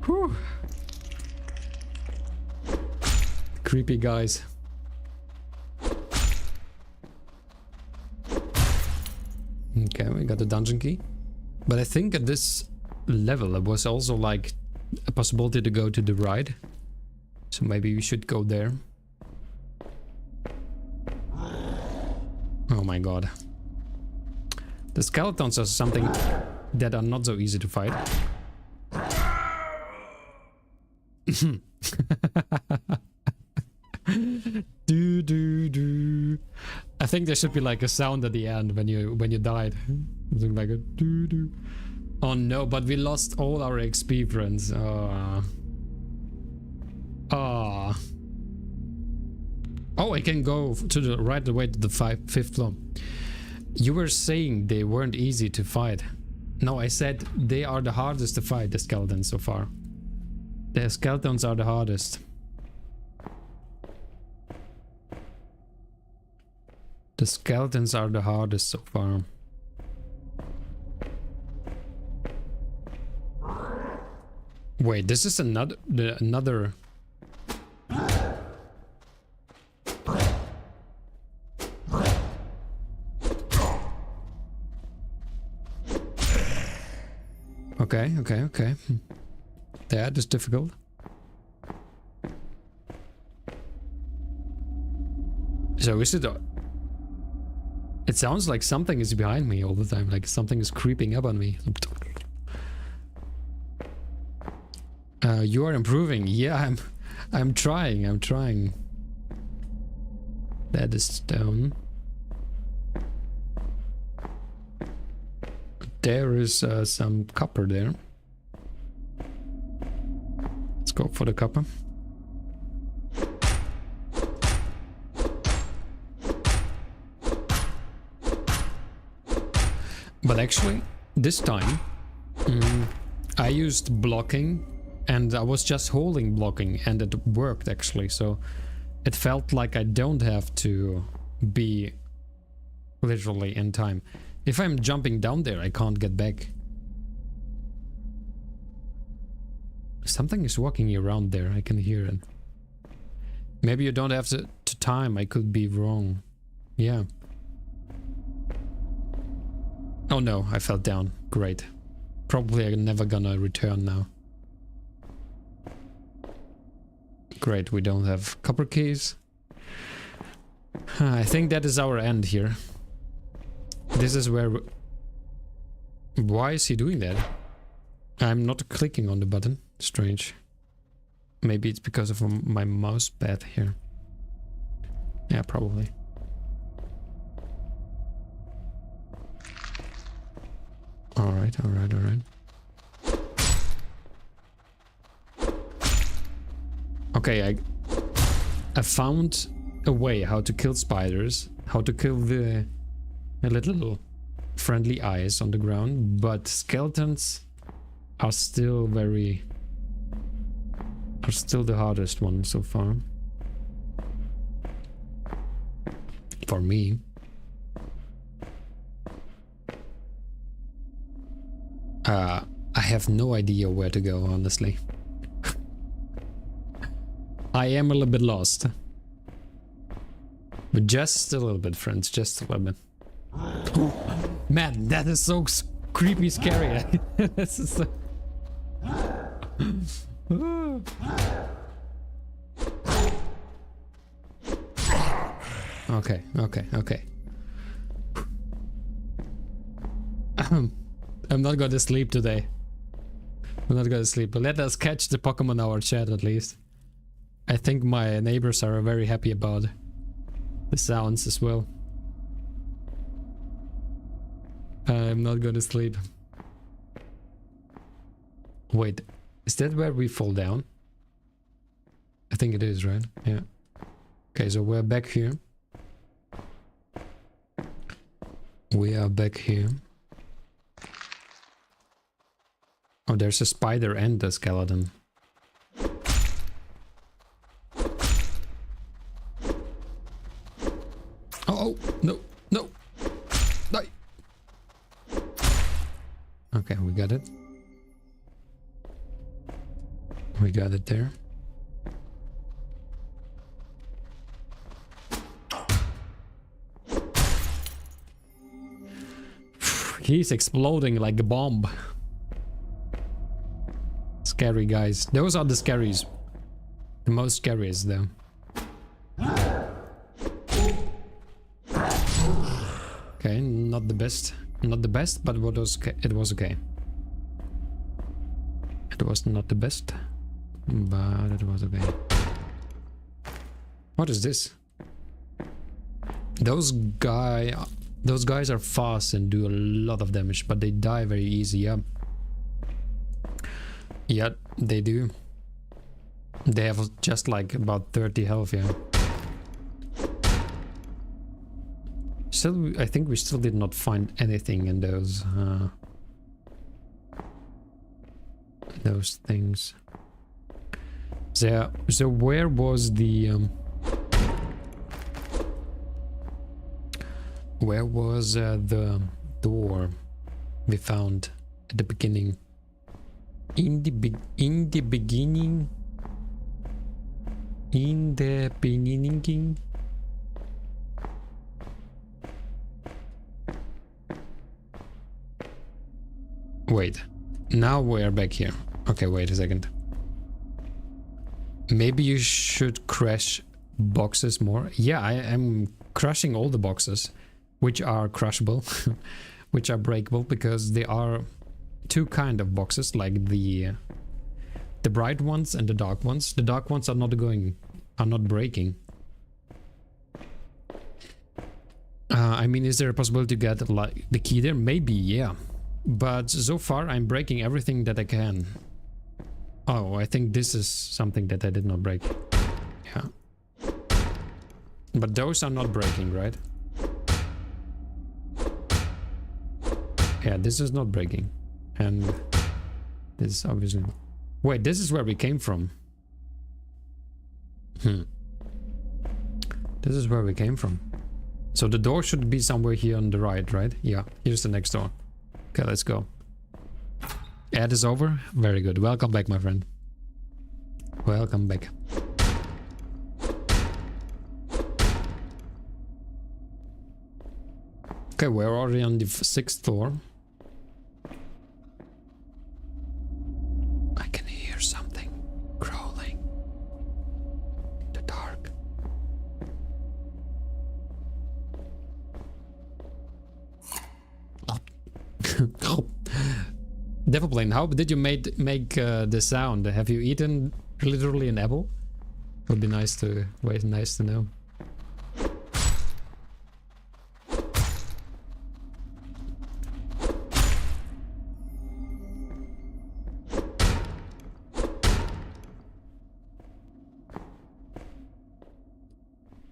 S1: Whew. Creepy guys. Okay, we got the dungeon key. But I think at this level there was also like a possibility to go to the right. So maybe we should go there. Oh my god. The skeletons are something that are not so easy to fight. Do do do. I think there should be like a sound at the end when you died. Something like a do do. Oh no, but we lost all our XP, friends. Oh, I can go to the right away to the fifth floor. You were saying they weren't easy to fight. No, I said they are the hardest to fight, the skeletons so far. The skeletons are the hardest. The skeletons are the hardest so far. Wait, this is another. Okay. That is difficult. So is it? It sounds like something is behind me all the time. Like something is creeping up on me. You are improving. Yeah, I'm trying. That is stone. There is some copper there. Let's go for the copper. But actually, this time I used blocking and I was just holding blocking and it worked actually. So it felt like I don't have to be literally in time. If I'm jumping down there, I can't get back. Something is walking around there. I can hear it. Maybe you don't have to time. I could be wrong. Yeah. Oh no, I fell down. Great. Probably I'm never gonna return now. Great, we don't have copper keys. I think that is our end here. This is where... Why is he doing that? I'm not clicking on the button. Strange. Maybe it's because of my mouse pad here. Yeah, probably. Alright. Okay, I found a way how to kill spiders, how to kill the little friendly eyes on the ground, but skeletons are still the hardest one so far. For me. I have no idea where to go, honestly. I am a little bit lost. But just a little bit, friends, just a little bit. Man, that is so creepy scary. This is so... Okay. I'm not going to sleep today. I'm not going to sleep, but let us catch the Pokemon our chat at least. I think my neighbors are very happy about the sounds as well. I'm not going to sleep. Wait, is that where we fall down? I think it is, right? Yeah. Okay, so we're back here. We are back here. Oh, there's a spider and a skeleton. Oh, no, no. Die. Okay, we got it. We got it there. He's exploding like a bomb. Scary guys. Those are the scaries. The most scariest though. Okay, not the best. Not the best, but it was okay. It was not the best, but it was okay. What is this? Those guys are fast and do a lot of damage, but they die very easy, yeah. Yeah, they do. They have just like about 30 health, yeah. Still, I think we still did not find anything in those things. So where was the where was the door we found at the beginning? In the beginning. Wait, now we're back here. Okay, wait a second. Maybe you should crash boxes more. Yeah, I am crushing all the boxes, which are crushable, which are breakable, because they are two kind of boxes, like the bright ones and the dark ones. The dark ones are not breaking. I mean, is there a possibility to get like the key there? Maybe, yeah. But so far I'm breaking everything that I can. Oh, I think this is something that I did not break. Yeah. But those are not breaking, right? Yeah, this is not breaking. And this is obviously... Wait, this is where we came from. This is where we came from. So the door should be somewhere here on the right, right? Yeah, here's the next door. Okay, let's go. Ad is over. Very good. Welcome back, my friend. Welcome back. Okay, we're already on the 6th floor. I can hear something crawling in the dark. Devilplane, how did you make the sound? Have you eaten literally an apple? Would be nice to know.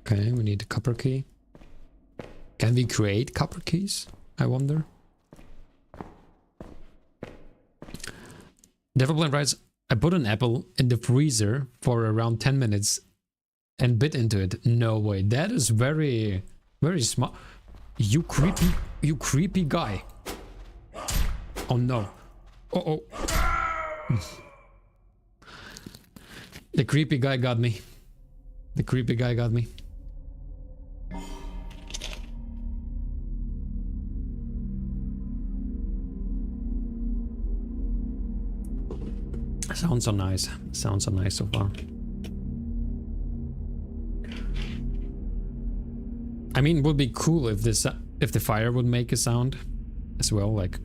S1: Okay, we need a copper key. Can we create copper keys? I wonder. Devilplane writes, I put an apple in the freezer for around 10 minutes and bit into it. No way. That is very, very smart. You creepy guy. Oh no. Uh-oh. The creepy guy got me. The creepy guy got me. Sounds so nice. Sounds so nice so far. I mean, it would be cool if the fire would make a sound as well, like.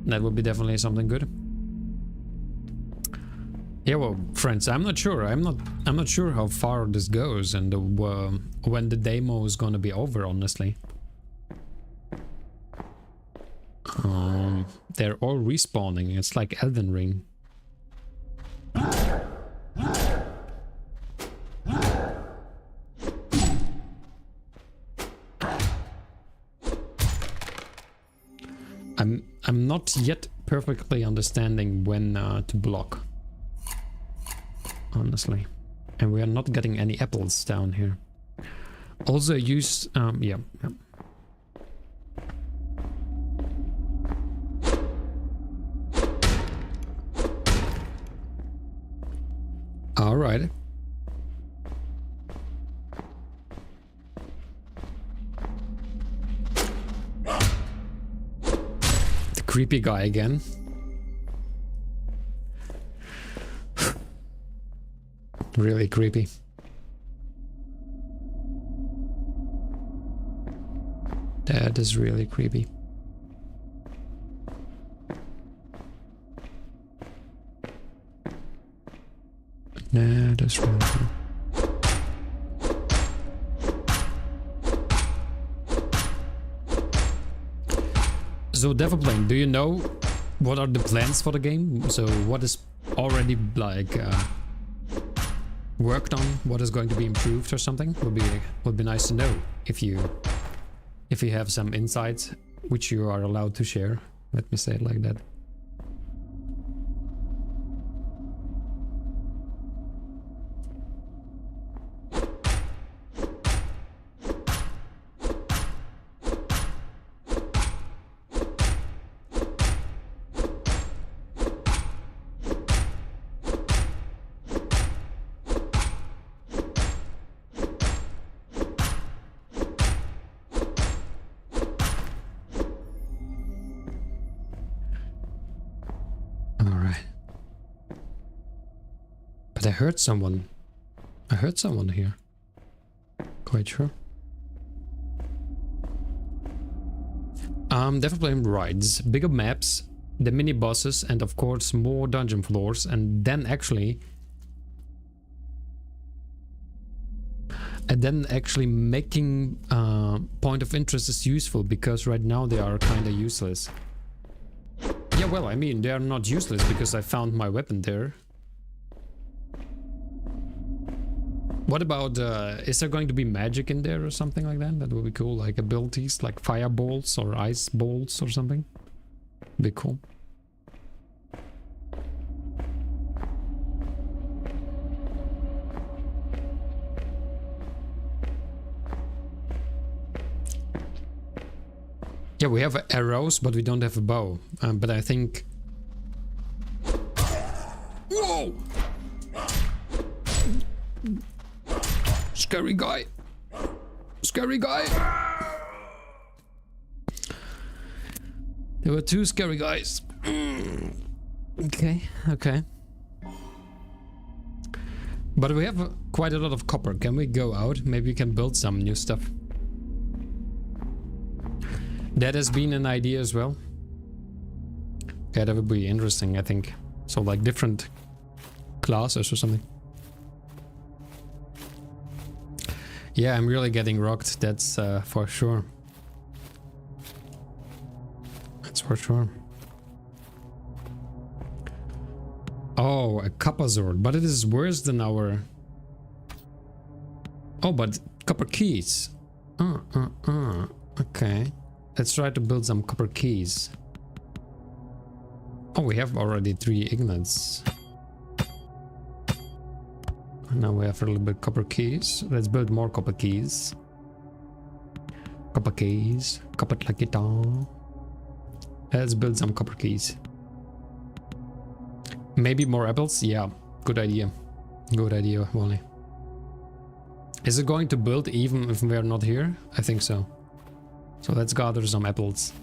S1: That would be definitely something good. Yeah, well, friends, I'm not sure. I'm not sure how far this goes and when the demo is gonna be over, honestly. They're all respawning. It's like Elden Ring. I'm not yet perfectly understanding when to block, honestly. And we are not getting any apples down here. Also use yeah. All right. The creepy guy again. Really creepy. That is really creepy. That is really creepy. So Devaplane, do you know what are the plans for the game? So what is already like worked on? What is going to be improved or something? Would be nice to know if you have some insights which you are allowed to share. Let me say it like that. I heard someone. I heard someone here. Quite sure. Definitely rides, bigger maps, the mini bosses, and of course more dungeon floors, and then actually making point of interest is useful, because right now they are kind of useless. Yeah, well, I mean, they are not useless because I found my weapon there. What about, is there going to be magic in there or something like that? That would be cool, like abilities, like fireballs or ice bolts or something. Be cool. Yeah, we have arrows, but we don't have a bow. But I think... Whoa! Scary guy. Scary guy. There were two scary guys. Okay, okay. But we have quite a lot of copper. Can we go out? Maybe we can build some new stuff. That has been an idea as well. Yeah, that would be interesting, I think. So like different classes or something. Yeah, I'm really getting rocked, that's for sure. That's for sure. Oh, a copper sword, but it is worse than our... Oh, but copper keys. Okay. Let's try to build some copper keys. Oh, we have already 3 ignites. Now we have a little bit copper keys. Let's build more copper keys. Copper keys. Copper like guitar. Let's build some copper keys. Maybe more apples? Yeah, good idea. Good idea, Wally. Is it going to build even if we are not here? I think so. So let's gather some apples.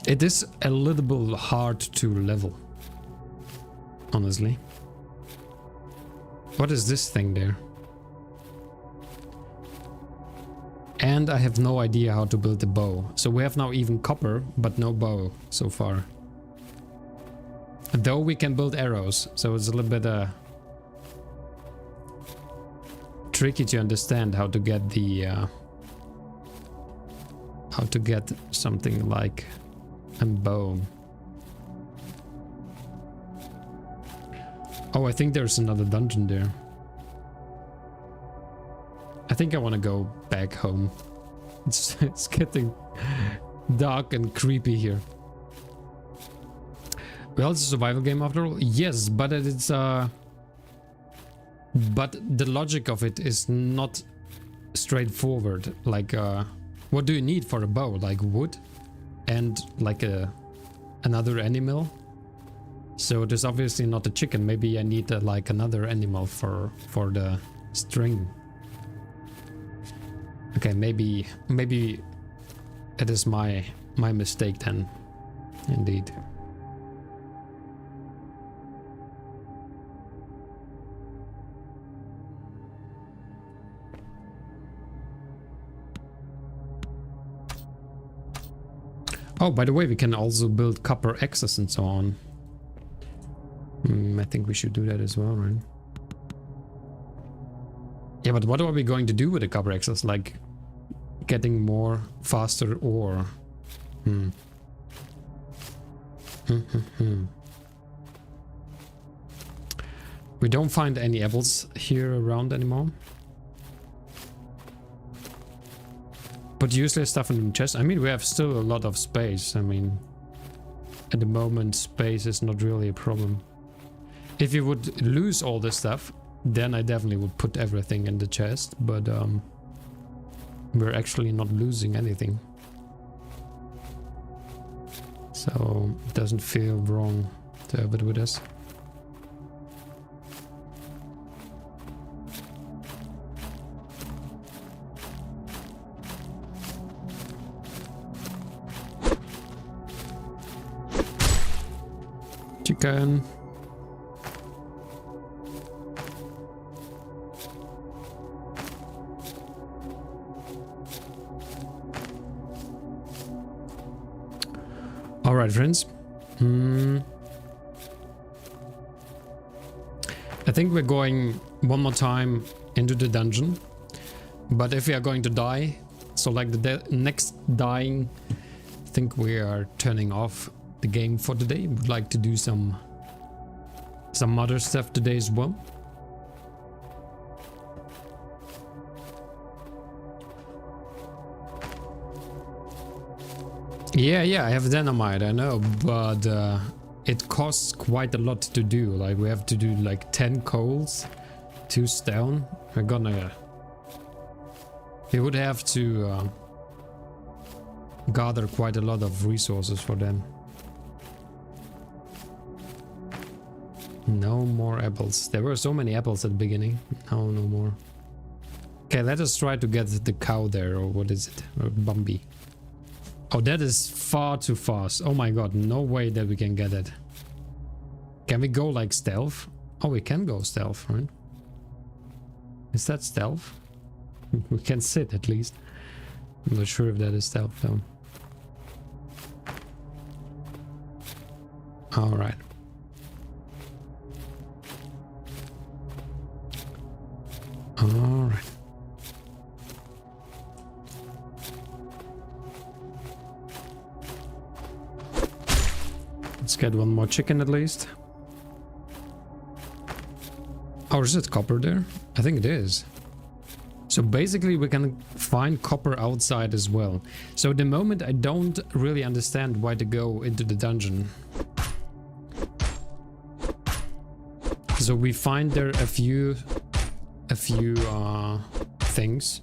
S1: It is a little bit hard to level, honestly. What is this thing there? And I have no idea how to build a bow. So we have now even copper, but no bow so far. Though we can build arrows, so it's a little bit tricky to understand how to get the how to get something like a bow. Oh, I think there's another dungeon there. I think I want to go back home. It's getting dark and creepy here. Well, it's a survival game after all. Yes, but it's but the logic of it is not straightforward. Like, what do you need for a bow? Like wood and like another animal. So there's obviously not a chicken. Maybe I need like another animal for the string. Okay, maybe it is my mistake then, indeed. Oh, by the way, we can also build copper axes and so on. I think we should do that as well, right? Yeah, but what are we going to do with the copper axes? Like, getting more faster ore. We don't find any apples here around anymore. But useless stuff in the chest. I mean, we have still a lot of space. I mean, at the moment, space is not really a problem. If you would lose all this stuff, then I definitely would put everything in the chest. But we're actually not losing anything. So it doesn't feel wrong to have it with us. Chicken. All right, friends. I think we're going one more time into the dungeon. But if we are going to die, so like the next dying, I think we are turning off the game for today. Would like to do some other stuff today as well. Yeah, I have dynamite, I know, but it costs quite a lot to do. Like, we have to do like 10 coals, 2 stone. We would have to gather quite a lot of resources for them. No more apples. There were so many apples at the beginning. Now no more. Okay, let us try to get the cow there, or what is it? Or Bambi. Oh, that is far too fast. Oh my god, no way that we can get it. Can we go like stealth? Oh, we can go stealth, right? Is that stealth? We can sit at least. I'm not sure if that is stealth though. Alright. Alright. Let's get one more chicken at least. Oh, is it copper there? I think it is. So basically we can find copper outside as well. So at the moment I don't really understand why to go into the dungeon. So we find there a few things.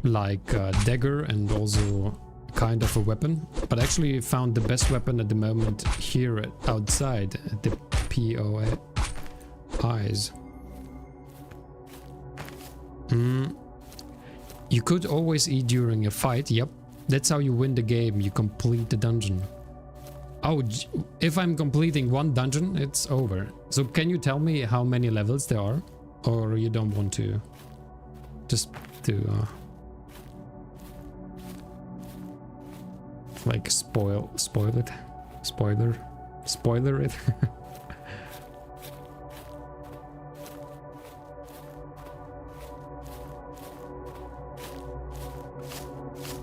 S1: Like a dagger and also kind of a weapon. But actually we found the best weapon at the moment here outside at the POIs. You could always eat during a fight. Yep, that's how you win the game. You complete the dungeon. Oh, if I'm completing one dungeon, it's over. So can you tell me how many levels there are? Or you don't want to? just to like spoil it, spoiler it.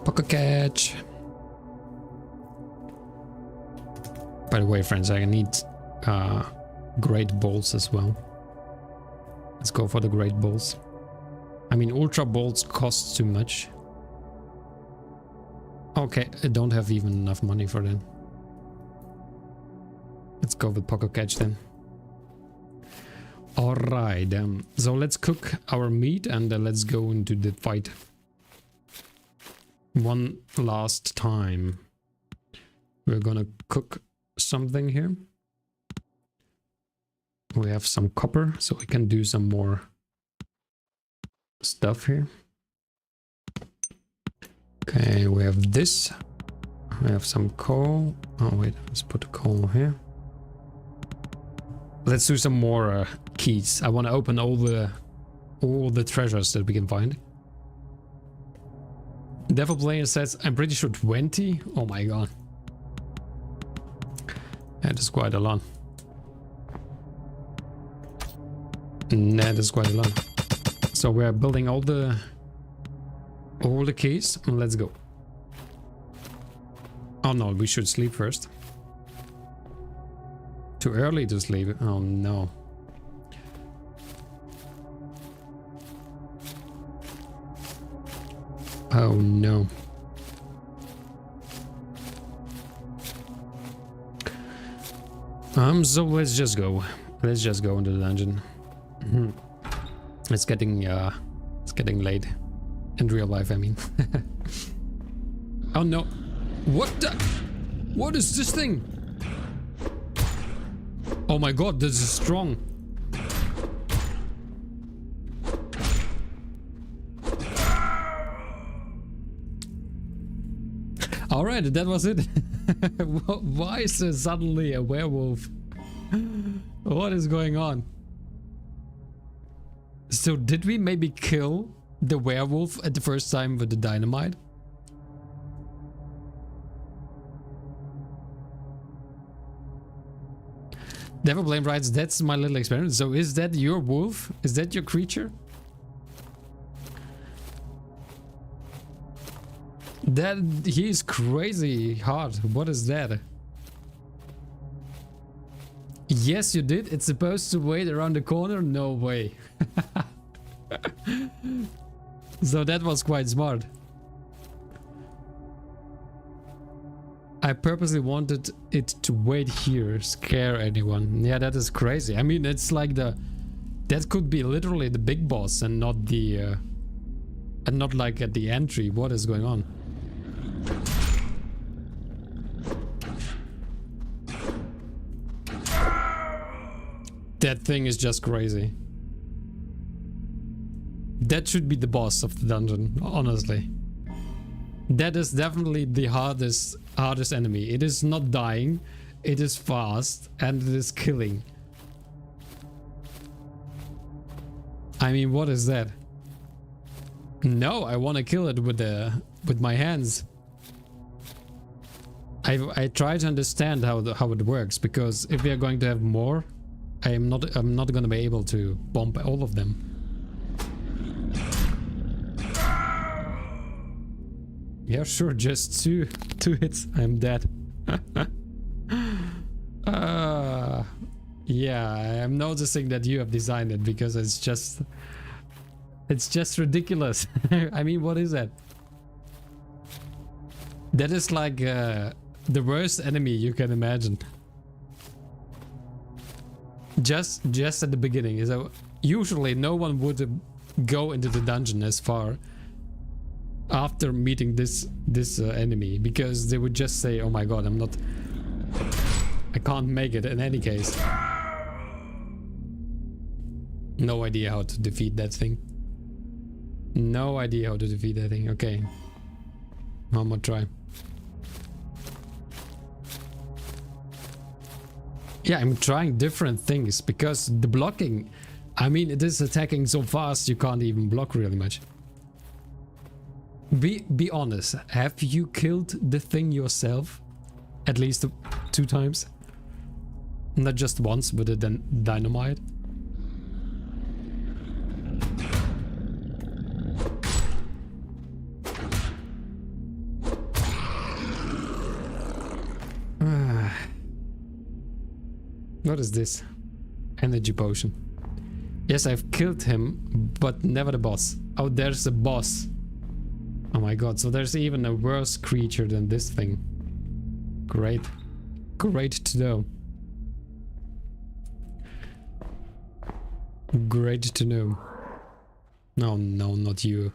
S1: Pocket catch. By the way, friends, I need great balls as well. Let's go for the great balls. I mean, ultra balls cost too much. Okay, I don't have even enough money for them. Let's go with pocket catch then. Alright, so let's cook our meat and let's go into the fight. One last time. We're gonna cook something here. We have some copper, so we can do some more stuff here. Okay, we have this. We have some coal. Oh wait, let's put the coal here. Let's do some more keys. I want to open all the treasures that we can find. Devil Player says, I'm pretty sure 20. Oh my god. That is quite a lot. That is quite a lot. So we're building all the keys. Let's go. Oh no, we should sleep first. Too early to sleep. Oh no. Oh no. So let's just go. Let's just go into the dungeon. It's getting late. In real life, I mean. Oh no. What the? What is this thing? Oh my god, this is strong. Alright, that was it. Why is there suddenly a werewolf? What is going on? So did we maybe kill the werewolf at the first time with the dynamite? Devil Blame writes, that's my little experiment. So is that your wolf? Is that your creature? That he is crazy hard. What is that? Yes, you did. It's supposed to wait around the corner. No way. So that was quite smart. I purposely wanted it to wait here, scare anyone. Yeah, that is crazy. I mean, it's like that could be literally the big boss and not the and not like at the entry. What is going on? That thing is just crazy. That should be the boss of the dungeon, honestly. That is definitely the hardest enemy. It is not dying, it is fast, and it is killing. I mean, what is that? No, I want to kill it with my hands. I try to understand how it works, because if we are going to have more, I'm not going to be able to bomb all of them. Yeah, sure, just two hits, I'm dead. Yeah, I'm noticing that you have designed it, because it's just ridiculous. I mean, what is that? That is like the worst enemy you can imagine. Just at the beginning. So usually no one would go into the dungeon as far after meeting this enemy, because they would just say, oh my god, I can't make it in any case. No idea how to defeat that thing. No idea how to defeat that thing. Okay, one more try. Yeah, I'm trying different things, because the blocking, I mean, it is attacking so fast you can't even block really much. Be honest. Have you killed the thing yourself? At least 2 times? Not just once with a dynamite? What is this? Energy potion. Yes, I've killed him, but never the boss. Oh, there's the boss. Oh my god, so there's even a worse creature than this thing. Great. Great to know. Great to know. No, no, not you.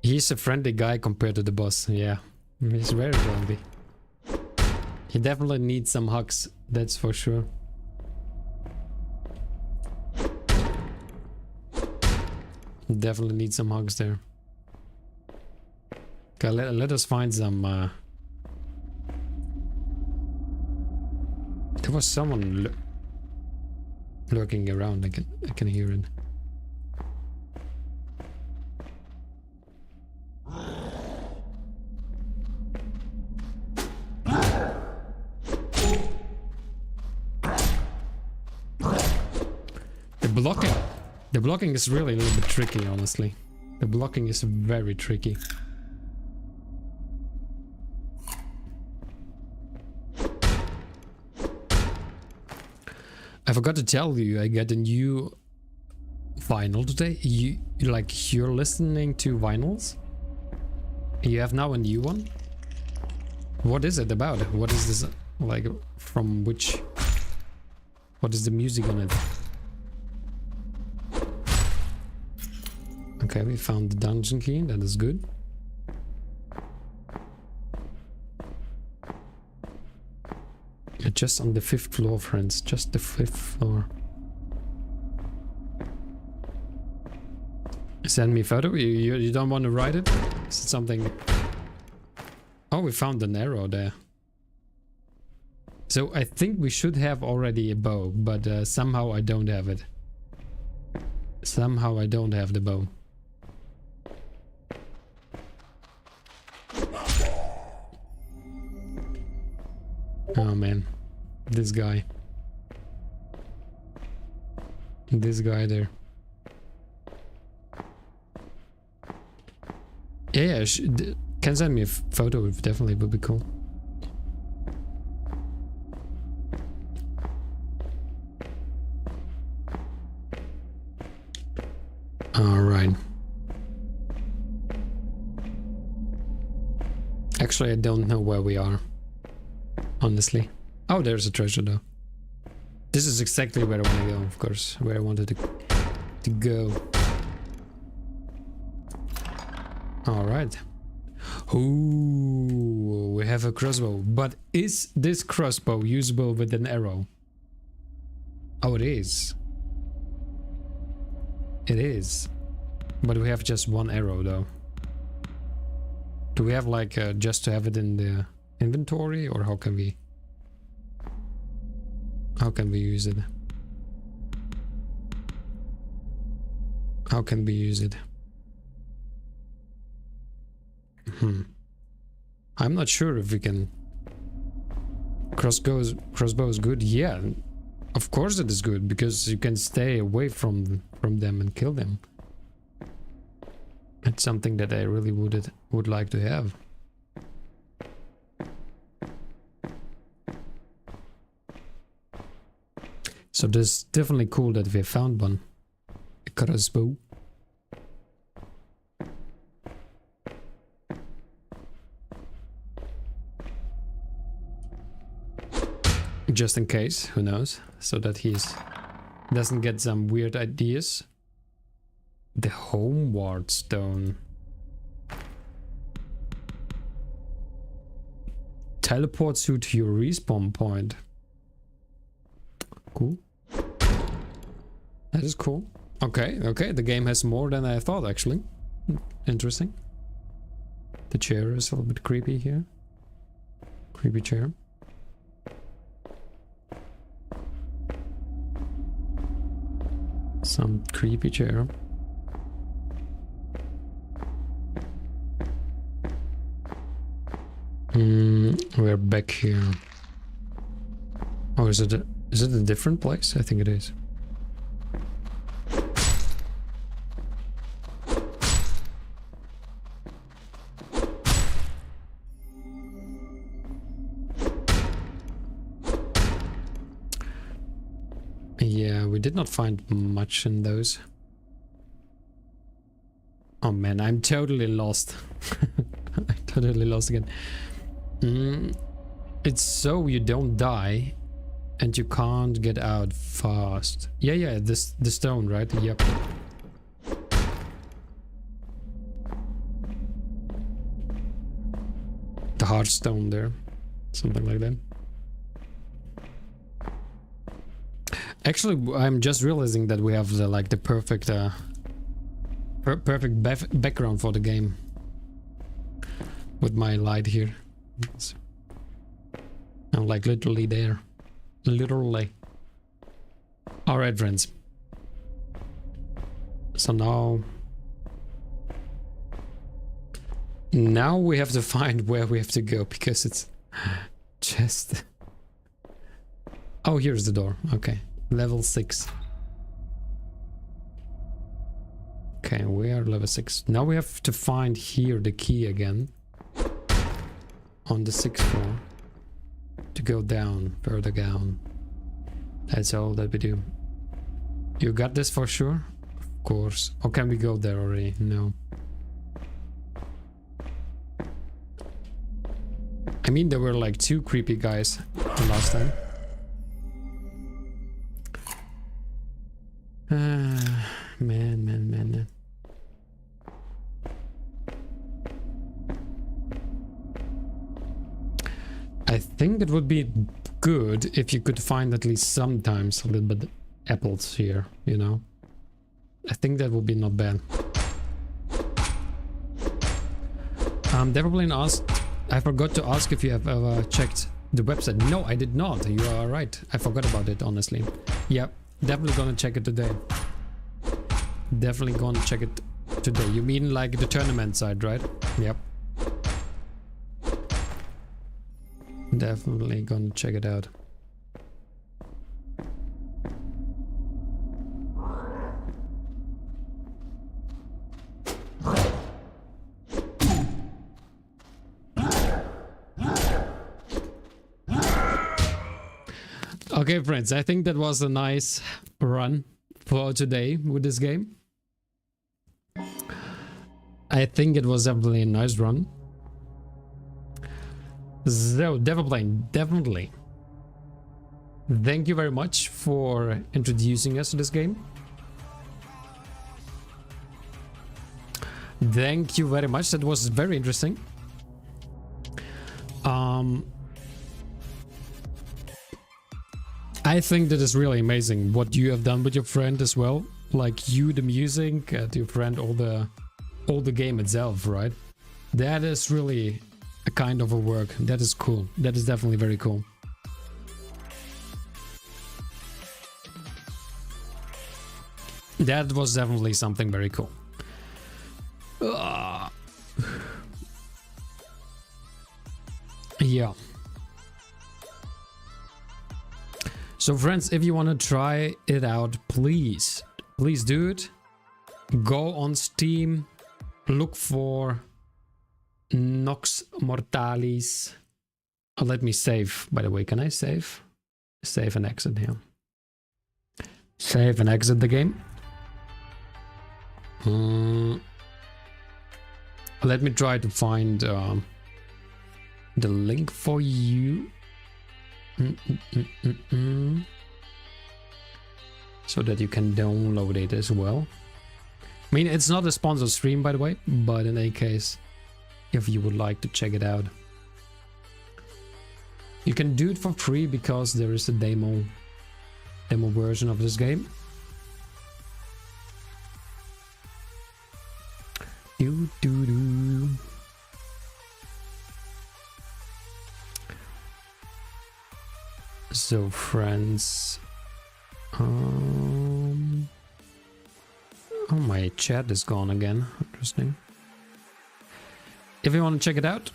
S1: He's a friendly guy compared to the boss, yeah. He's very friendly. He definitely needs some hugs, that's for sure. Definitely need some hugs there. Okay, let us find some... There was someone lurking around, I can hear it. The blocking is really a little bit tricky, honestly. The blocking is very tricky. I forgot to tell you, I got a new vinyl today. You're listening to vinyls? You have now a new one? What is it about? What is this, like, from which... What is the music on it? Okay, we found the dungeon key, that is good. Yeah, just on the 5th floor, friends, just the 5th floor. Send me a photo? You don't want to write it? Is it something... Oh, we found an arrow there. So I think we should have already a bow, but somehow I don't have it. Somehow I don't have the bow. Oh man, this guy. This guy there. Yeah, can send me a photo, it definitely would be cool. Alright. Actually, I don't know where we are. Honestly. Oh, there's a treasure though. This is exactly where I want to go, of course. Where I wanted to go. Alright. Ooh, we have a crossbow. But is this crossbow usable with an arrow? Oh, it is. It is. But we have just one arrow though. Do we have like just to have it in the inventory, or how can we use it? How can we use it? I'm not sure if we can. Crossbow is good. Yeah, of course it is good, because you can stay away from them and kill them. It's something that I really would like to have. So this definitely cool that we found one. A crossbow. Just in case, who knows, so that he's doesn't get some weird ideas. The homeward stone. Teleports you to your respawn point. Cool. That is cool. Okay, okay, the game has more than I thought, actually. Interesting. The chair is a little bit creepy here. Creepy chair. some creepy chair. We're back here. Oh, is it a different place? I think it is. Yeah, we did not find much in those. Oh man, I'm totally lost. I'm totally lost again. It's so you don't die and you can't get out fast. Yeah, the stone, right? Yep. The hard stone there. Something like that. Actually, I'm just realizing that we have the perfect perfect background for the game with my light here. I'm like literally there. Literally. Alright, friends. So now we have to find where we have to go, because it's just... Oh, here's the door. Okay. Level 6. Okay, we are level 6. Now we have to find here the key again. On the 6th floor. To go down, further down. That's all that we do. You got this for sure? Of course. Or can we go there already? No. I mean, there were like 2 creepy guys the last time. Man. I think it would be good if you could find at least sometimes a little bit apples here, you know? I think that would be not bad. Devilplane asked, I forgot to ask if you have ever checked the website. No, I did not. You are right. I forgot about it, honestly. Yep, definitely gonna check it today. Definitely gonna check it today. You mean like the tournament side, right? Yep. Definitely gonna check it out. Okay, friends, I think that was a nice run for today with this game. I think it was definitely a nice run. So, Devilplane, definitely. Thank you very much for introducing us to this game. Thank you very much. That was very interesting. I think that is really amazing what you have done with your friend as well. Like you, the music, your friend, all the game itself, right? That is really a kind of a work. That is cool. That is definitely very cool. That was definitely something very cool. Yeah. So friends, if you want to try it out, please do it. Go on Steam, look for Nox Mortalis. Oh, let me save, by the way. Can I save? Save and exit here. Save and exit the game. Let me try to find the link for you. So that you can download it as well. I mean, it's not a sponsored stream, by the way, but in any case, if you would like to check it out, you can do it for free because there is a demo version of this game. So friends, Oh, my chat is gone again. Interesting. If you want to check it out,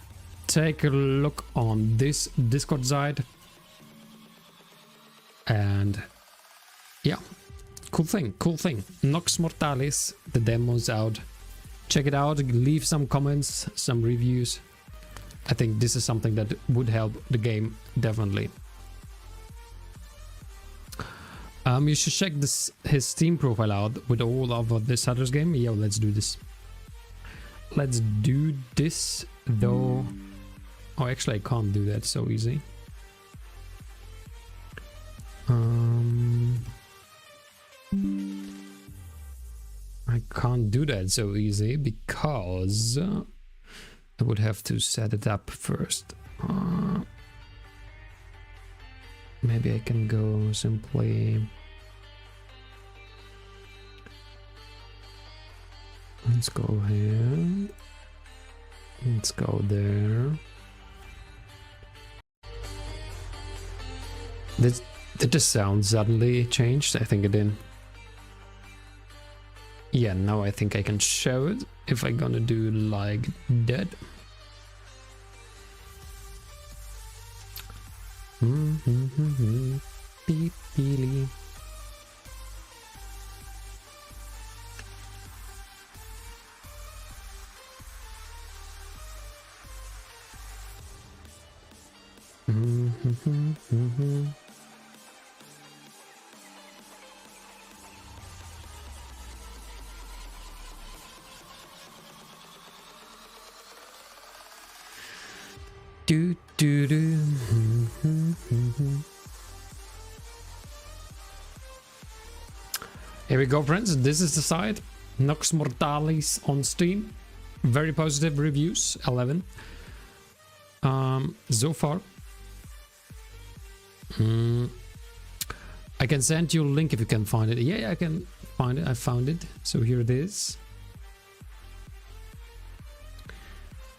S1: take a look on this Discord side. And yeah, cool thing. Nox Mortalis, the demo's out. Check it out, leave some comments, some reviews. I think this is something that would help the game, definitely. You should check his Steam profile out with all of this other game. Yeah, let's do this. Let's do this, though. Oh, actually, I can't do that so easy. I can't do that so easy because I would have to set it up first. Maybe I can go simply. Let's go here. Let's go there. Did the sound suddenly change? I think it did. Yeah, now I think I can show it if I'm gonna do like that. Beep, beep. Do do do. Here we go, friends. This is the site. Nox Mortalis on Steam. Very positive reviews. 11. So far. I can send you a link if you can find it. Yeah, I can find it. I found it. So here it is.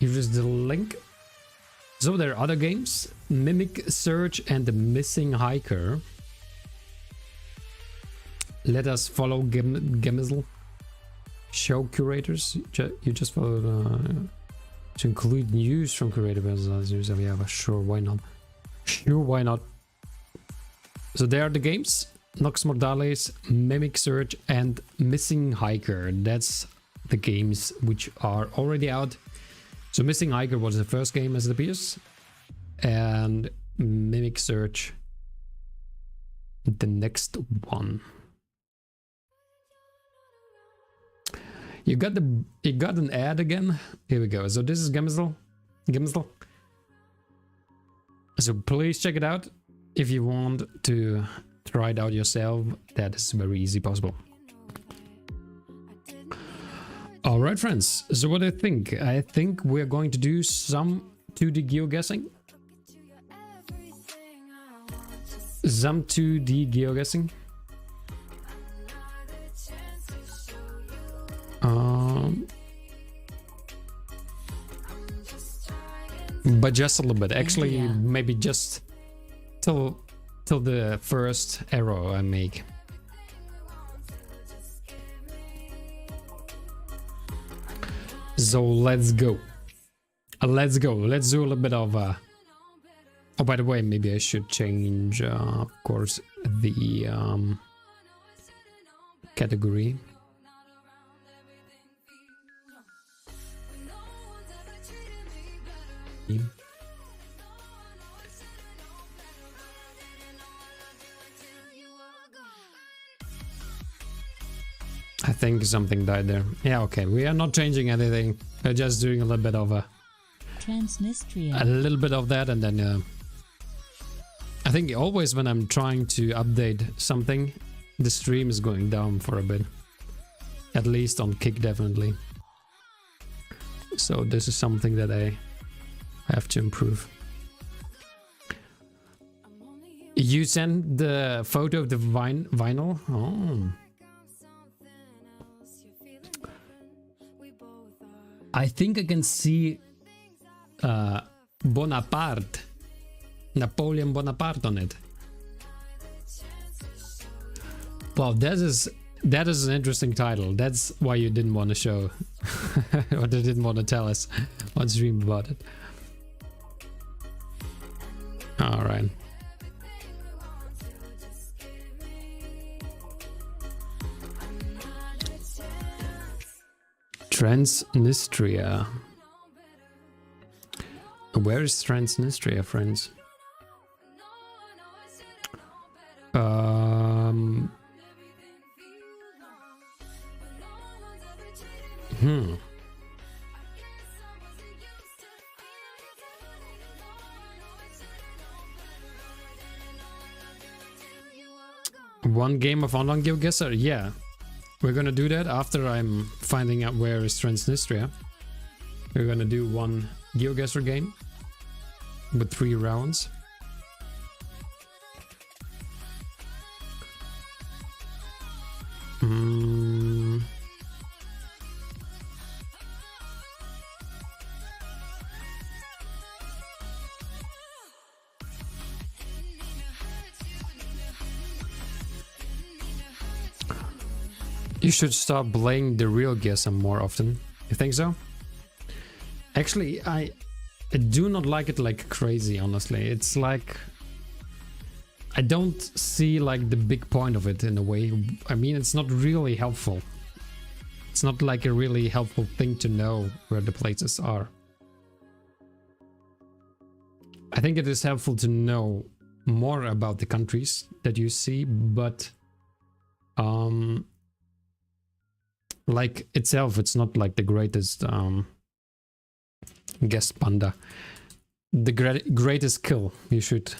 S1: Here is the link. So there are other games, Mimic Search and The Missing Hiker. Let us follow GeoGuessr. Show curators. You just follow to include news from creators. Yeah, sure, why not? Sure, why not? So there are the games, Nox Mortalis, Mimic Search and Missing Hiker. That's the games which are already out. So Missing Hiker was the first game as it appears, and Mimic Search the next one. You got an ad again. Here we go. So this is GeoGuessr. So please check it out if you want to try it out yourself. That is very easy possible. All right, friends. So what do you think? I think we're going to do some 2D geoguessing. Some 2D geoguessing. But just a little bit. Actually, maybe just till the first arrow I make. So let's go. Let's go. Let's do a little bit of oh, by the way, maybe I should change of course the category. I think something died there. Yeah, okay. We are not changing anything. We're just doing a little bit of a little bit of that, and then I think always when I'm trying to update something, the stream is going down for a bit. At least on Kick, definitely. So this is something that I have to improve. You sent the photo of the vinyl? Oh. I think I can see Bonaparte, Napoleon Bonaparte on it. Wow, that That is an interesting title. That's why you didn't want to show, or they didn't want to tell us on stream about it. All right. Transnistria. Where is Transnistria, friends? One game of online GeoGuessr? Yeah. We're gonna do that after I'm finding out where is Transnistria. We're gonna do one GeoGuessr game with 3 rounds. You should stop playing the real GeoGuessr more often. You think so? Actually, I do not like it like crazy, honestly. It's like I don't see like the big point of it in a way. I mean, it's not really helpful. It's not like a really helpful thing to know where the places are. I think it is helpful to know more about the countries that you see, but like itself, it's not like the greatest guest panda. The greatest skill you should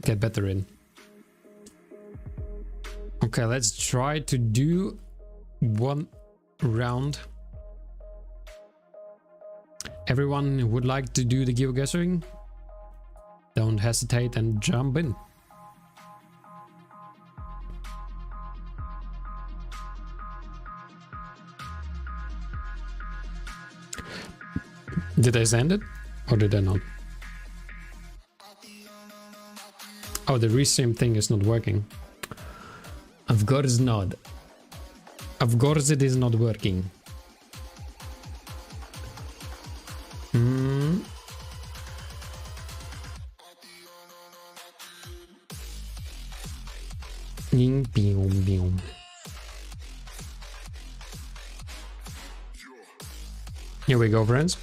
S1: get better in. Okay, let's try to do one round. Everyone who would like to do the GeoGuessring, don't hesitate and jump in. Did I send it? Or did I not? Oh, the restream thing is not working. Of course not. Of course it is not working. Here we go, friends.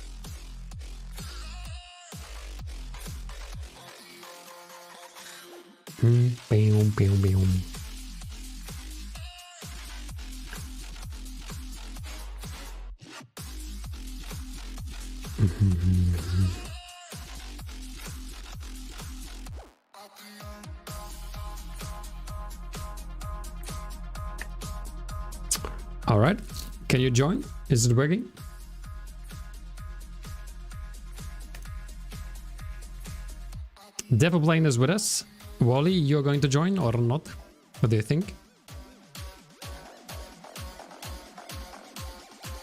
S1: All right, can you join? Is it working? Devil Plane is with us. Wally, you're going to join or not? What do you think?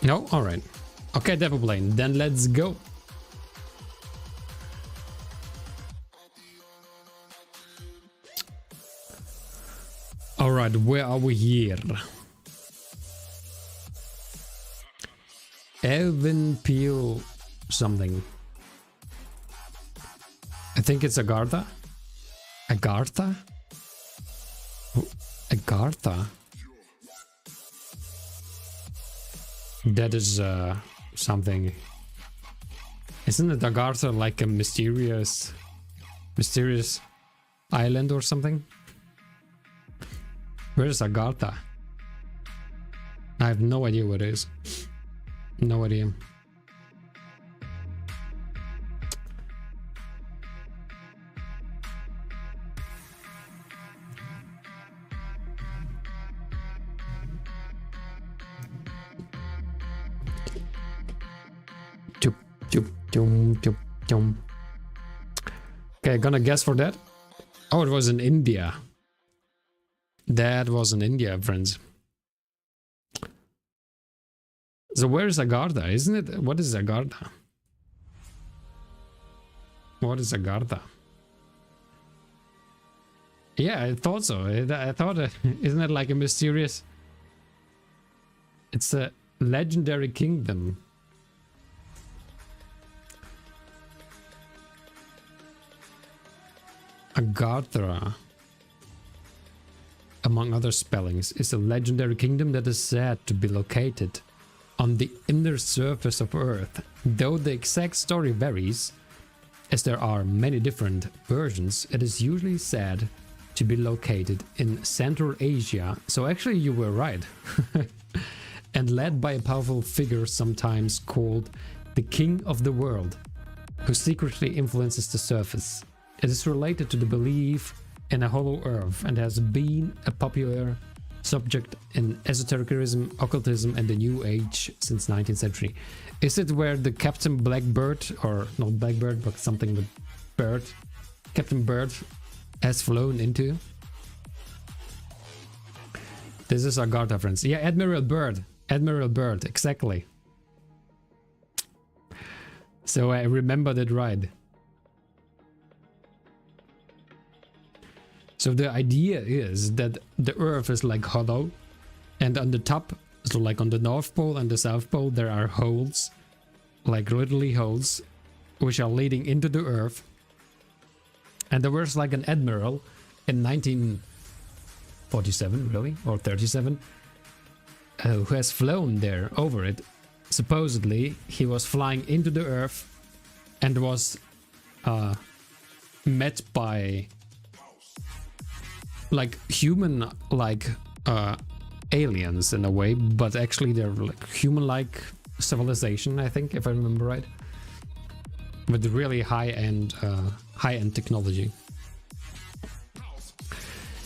S1: No? Alright. Okay, Devil Plane, then let's go. Alright, where are we here? Evan Peel something. I think it's Agartha. Agartha? Agartha? That is something. Isn't it Agartha like a mysterious island or something? Where is Agartha? I have no idea what it is. No idea. Okay, gonna guess for that. Oh, it was in India. That was in India, friends. So where is Agartha? Isn't it? What is Agartha? What is Agartha? Yeah, I thought so. I thought, isn't it like a mysterious It's a legendary kingdom. Agartha, among other spellings, is a legendary kingdom that is said to be located on the inner surface of Earth. Though the exact story varies, as there are many different versions, it is usually said to be located in Central Asia. So actually you were right. And led by a powerful figure sometimes called the King of the World, who secretly influences the surface. It is related to the belief in a hollow earth and has been a popular subject in esotericism, occultism and the New Age since 19th century. Is it where the Captain Blackbird, or not Blackbird, but something with bird, Captain Bird has flown into? This is Agartha, friends. Yeah, Admiral Bird. Admiral Bird, exactly. So I remember that right. So the idea is that the Earth is like hollow, and on the top, so like on the North Pole and the South Pole, there are holes, like literally holes, which are leading into the Earth. And there was like an admiral in 1947, really, or 37, who has flown there over it. Supposedly, he was flying into the Earth and was met by like human like aliens in a way, but actually they're like human-like civilization, I think, if I remember right, with really high-end technology.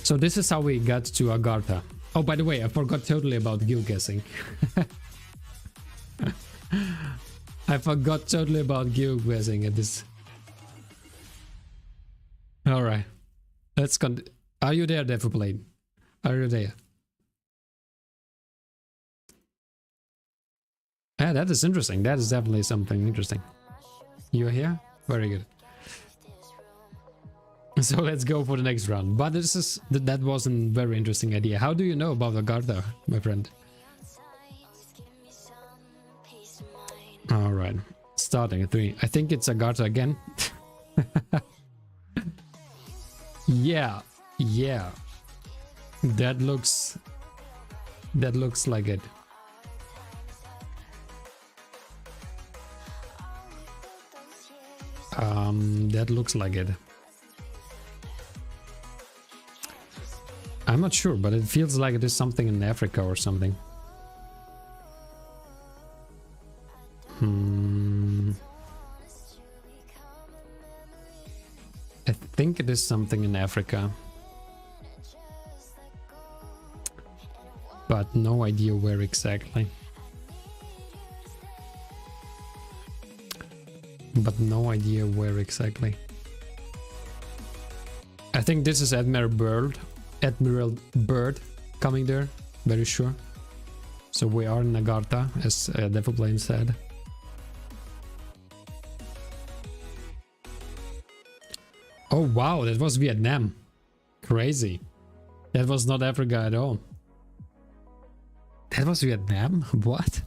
S1: So this is how we got to Agartha. Oh, by the way, I forgot totally about GeoGuessing. I forgot totally about GeoGuessing at this. All right, let's continue. Are you there, Devaplane? Are you there? Yeah, that is interesting. That is definitely something interesting. You're here? Very good. So let's go for the next round. But this is that was a very interesting idea. How do you know about Agartha, my friend? All right, starting at 3. I think it's Agartha again. Yeah. Yeah, that looks like it. That looks like it. I'm not sure, but it feels like it is something in Africa or something. I think it is something in Africa. But no idea where exactly. I think this is Admiral Bird coming there, very sure. So we are in Agartha, as Devaplane said. Oh wow, that was Vietnam. Crazy. That was not Africa at all. That was Vietnam? What?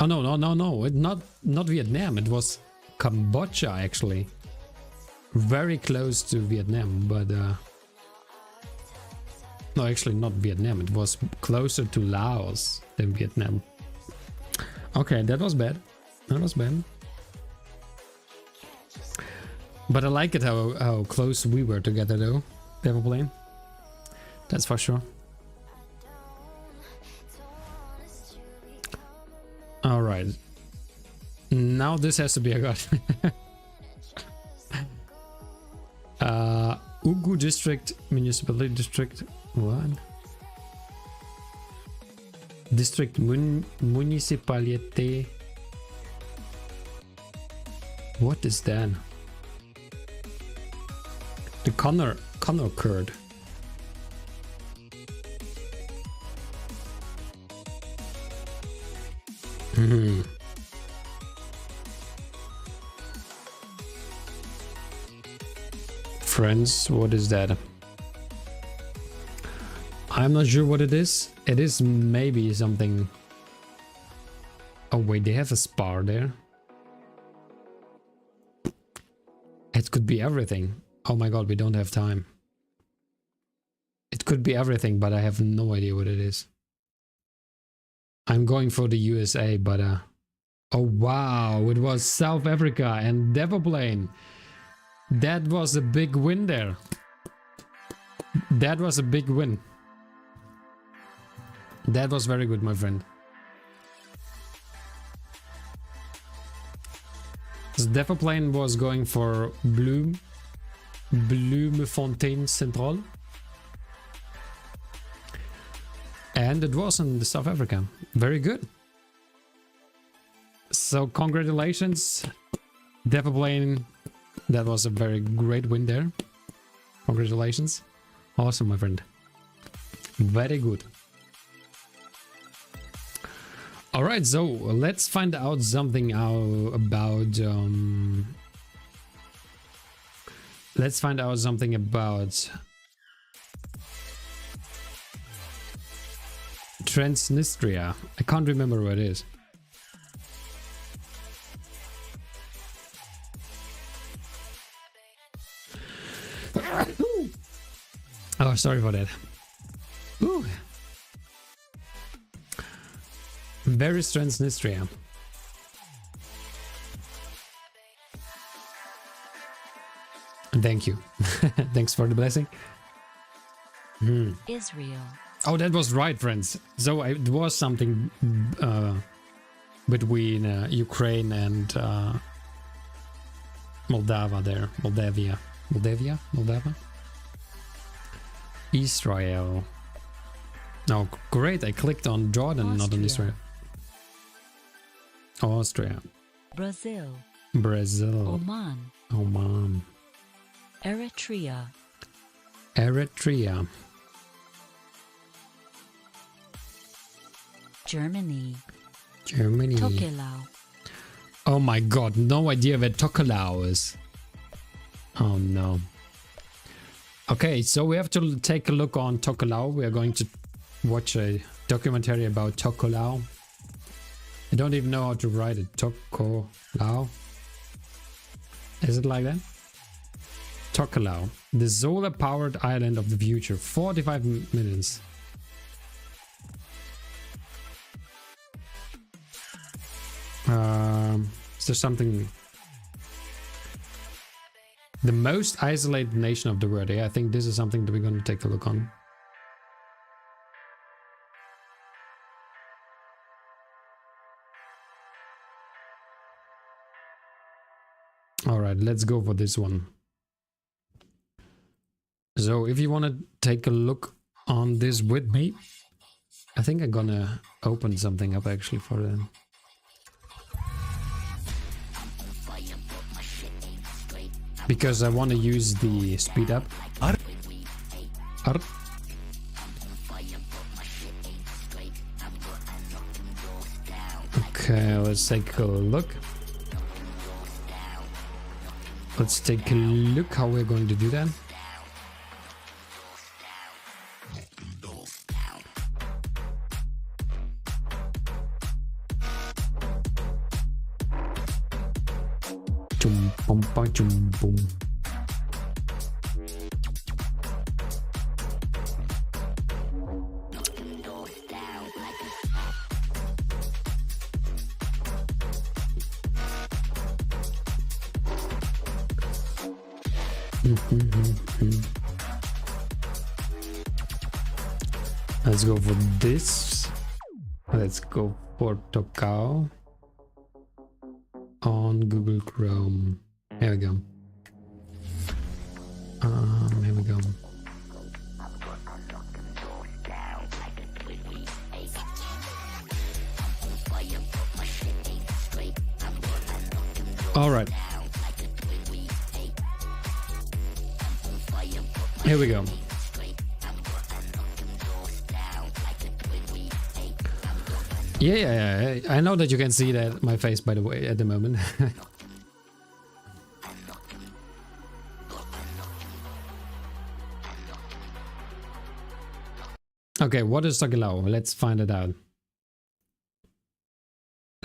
S1: Oh no, not Vietnam. It was Cambodia actually. Very close to Vietnam, but no, actually not Vietnam. It was closer to Laos than Vietnam. Okay, that was bad. But I like it how close we were together though, Devaplane. That's for sure. Alright. Now this has to be a god. Ugu district, municipality district. What? District municipality. What is that? The Connor curd. Friends, what is that? I'm not sure what it is. It is maybe something... Oh wait, they have a spar there. It could be everything. Oh my god, we don't have time. It could be everything, but I have no idea what it is. I'm going for the USA, but oh wow, it was South Africa and Devoplane. That was a big win there. That was a big win. That was very good, my friend. So Devoplane was going for Bloemfontein Central. And it was in South Africa. Very good. So congratulations, Devoplane. That was a very great win there. Congratulations. Awesome, my friend. Very good. All right, so let's find out something about let's find out something about Transnistria. I can't remember what it is. Oh, sorry for that. Ooh. Very Transnistria. Thank you. Thanks for the blessing.
S2: Israel.
S1: Oh, that was right, friends. So it was something between Ukraine and Moldova there. Moldava? Israel. Oh, great. I clicked on Jordan,
S2: Austria.
S1: not on Israel. Austria.
S2: Brazil.
S1: Brazil.
S2: Oman.
S1: Eritrea.
S2: Germany. Tokelau.
S1: Oh my god, no idea where Tokelau is. Oh no. Okay, so we have to take a look on Tokelau. We are going to watch a documentary about Tokelau. I don't even know how to write it. Tokelau. Is it like that? Tokelau, the solar-powered island of the future. 45 minutes. Is there something? The most isolated nation of the world. Yeah, I think this is something that we're going to take a look on. All right, let's go for this one. So if you want to take a look on this with me, I think I'm gonna open something up actually for them. Because I want to use the speed up. Okay, let's take a look. Let's take a look how we're going to do that. Boom. Let's go for this. Let's go for Tokao on Google Chrome. Here we go. Here we go. All right. Here we go. Yeah. I know that you can see that my face, by the way, at the moment. Okay, what is Tokelau? Let's find it out.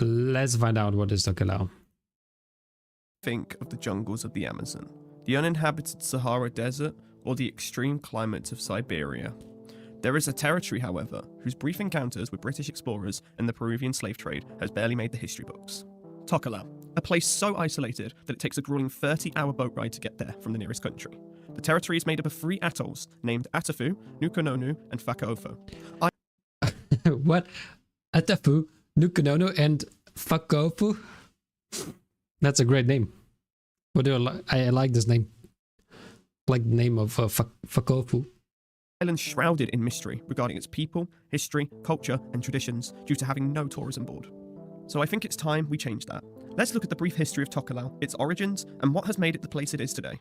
S1: Let's find out what is Tokelau.
S3: Think of the jungles of the Amazon, the uninhabited Sahara Desert, or the extreme climates of Siberia. There is a territory, however, whose brief encounters with British explorers and the Peruvian slave trade has barely made the history books. Tokelau, a place so isolated that it takes a grueling 30-hour boat ride to get there from the nearest country. The territory is made up of 3 atolls named Atafu, Nukunonu, and Fakaofo.
S1: What? Atafu, Nukunonu, and Fakaofo? That's a great name. What do I like this name. Like the name of Fakaofo.
S3: Island shrouded in mystery regarding its people, history, culture, and traditions due to having no tourism board. So I think it's time we change that. Let's look at the brief history of Tokelau, its origins, and what has made it the place it is today.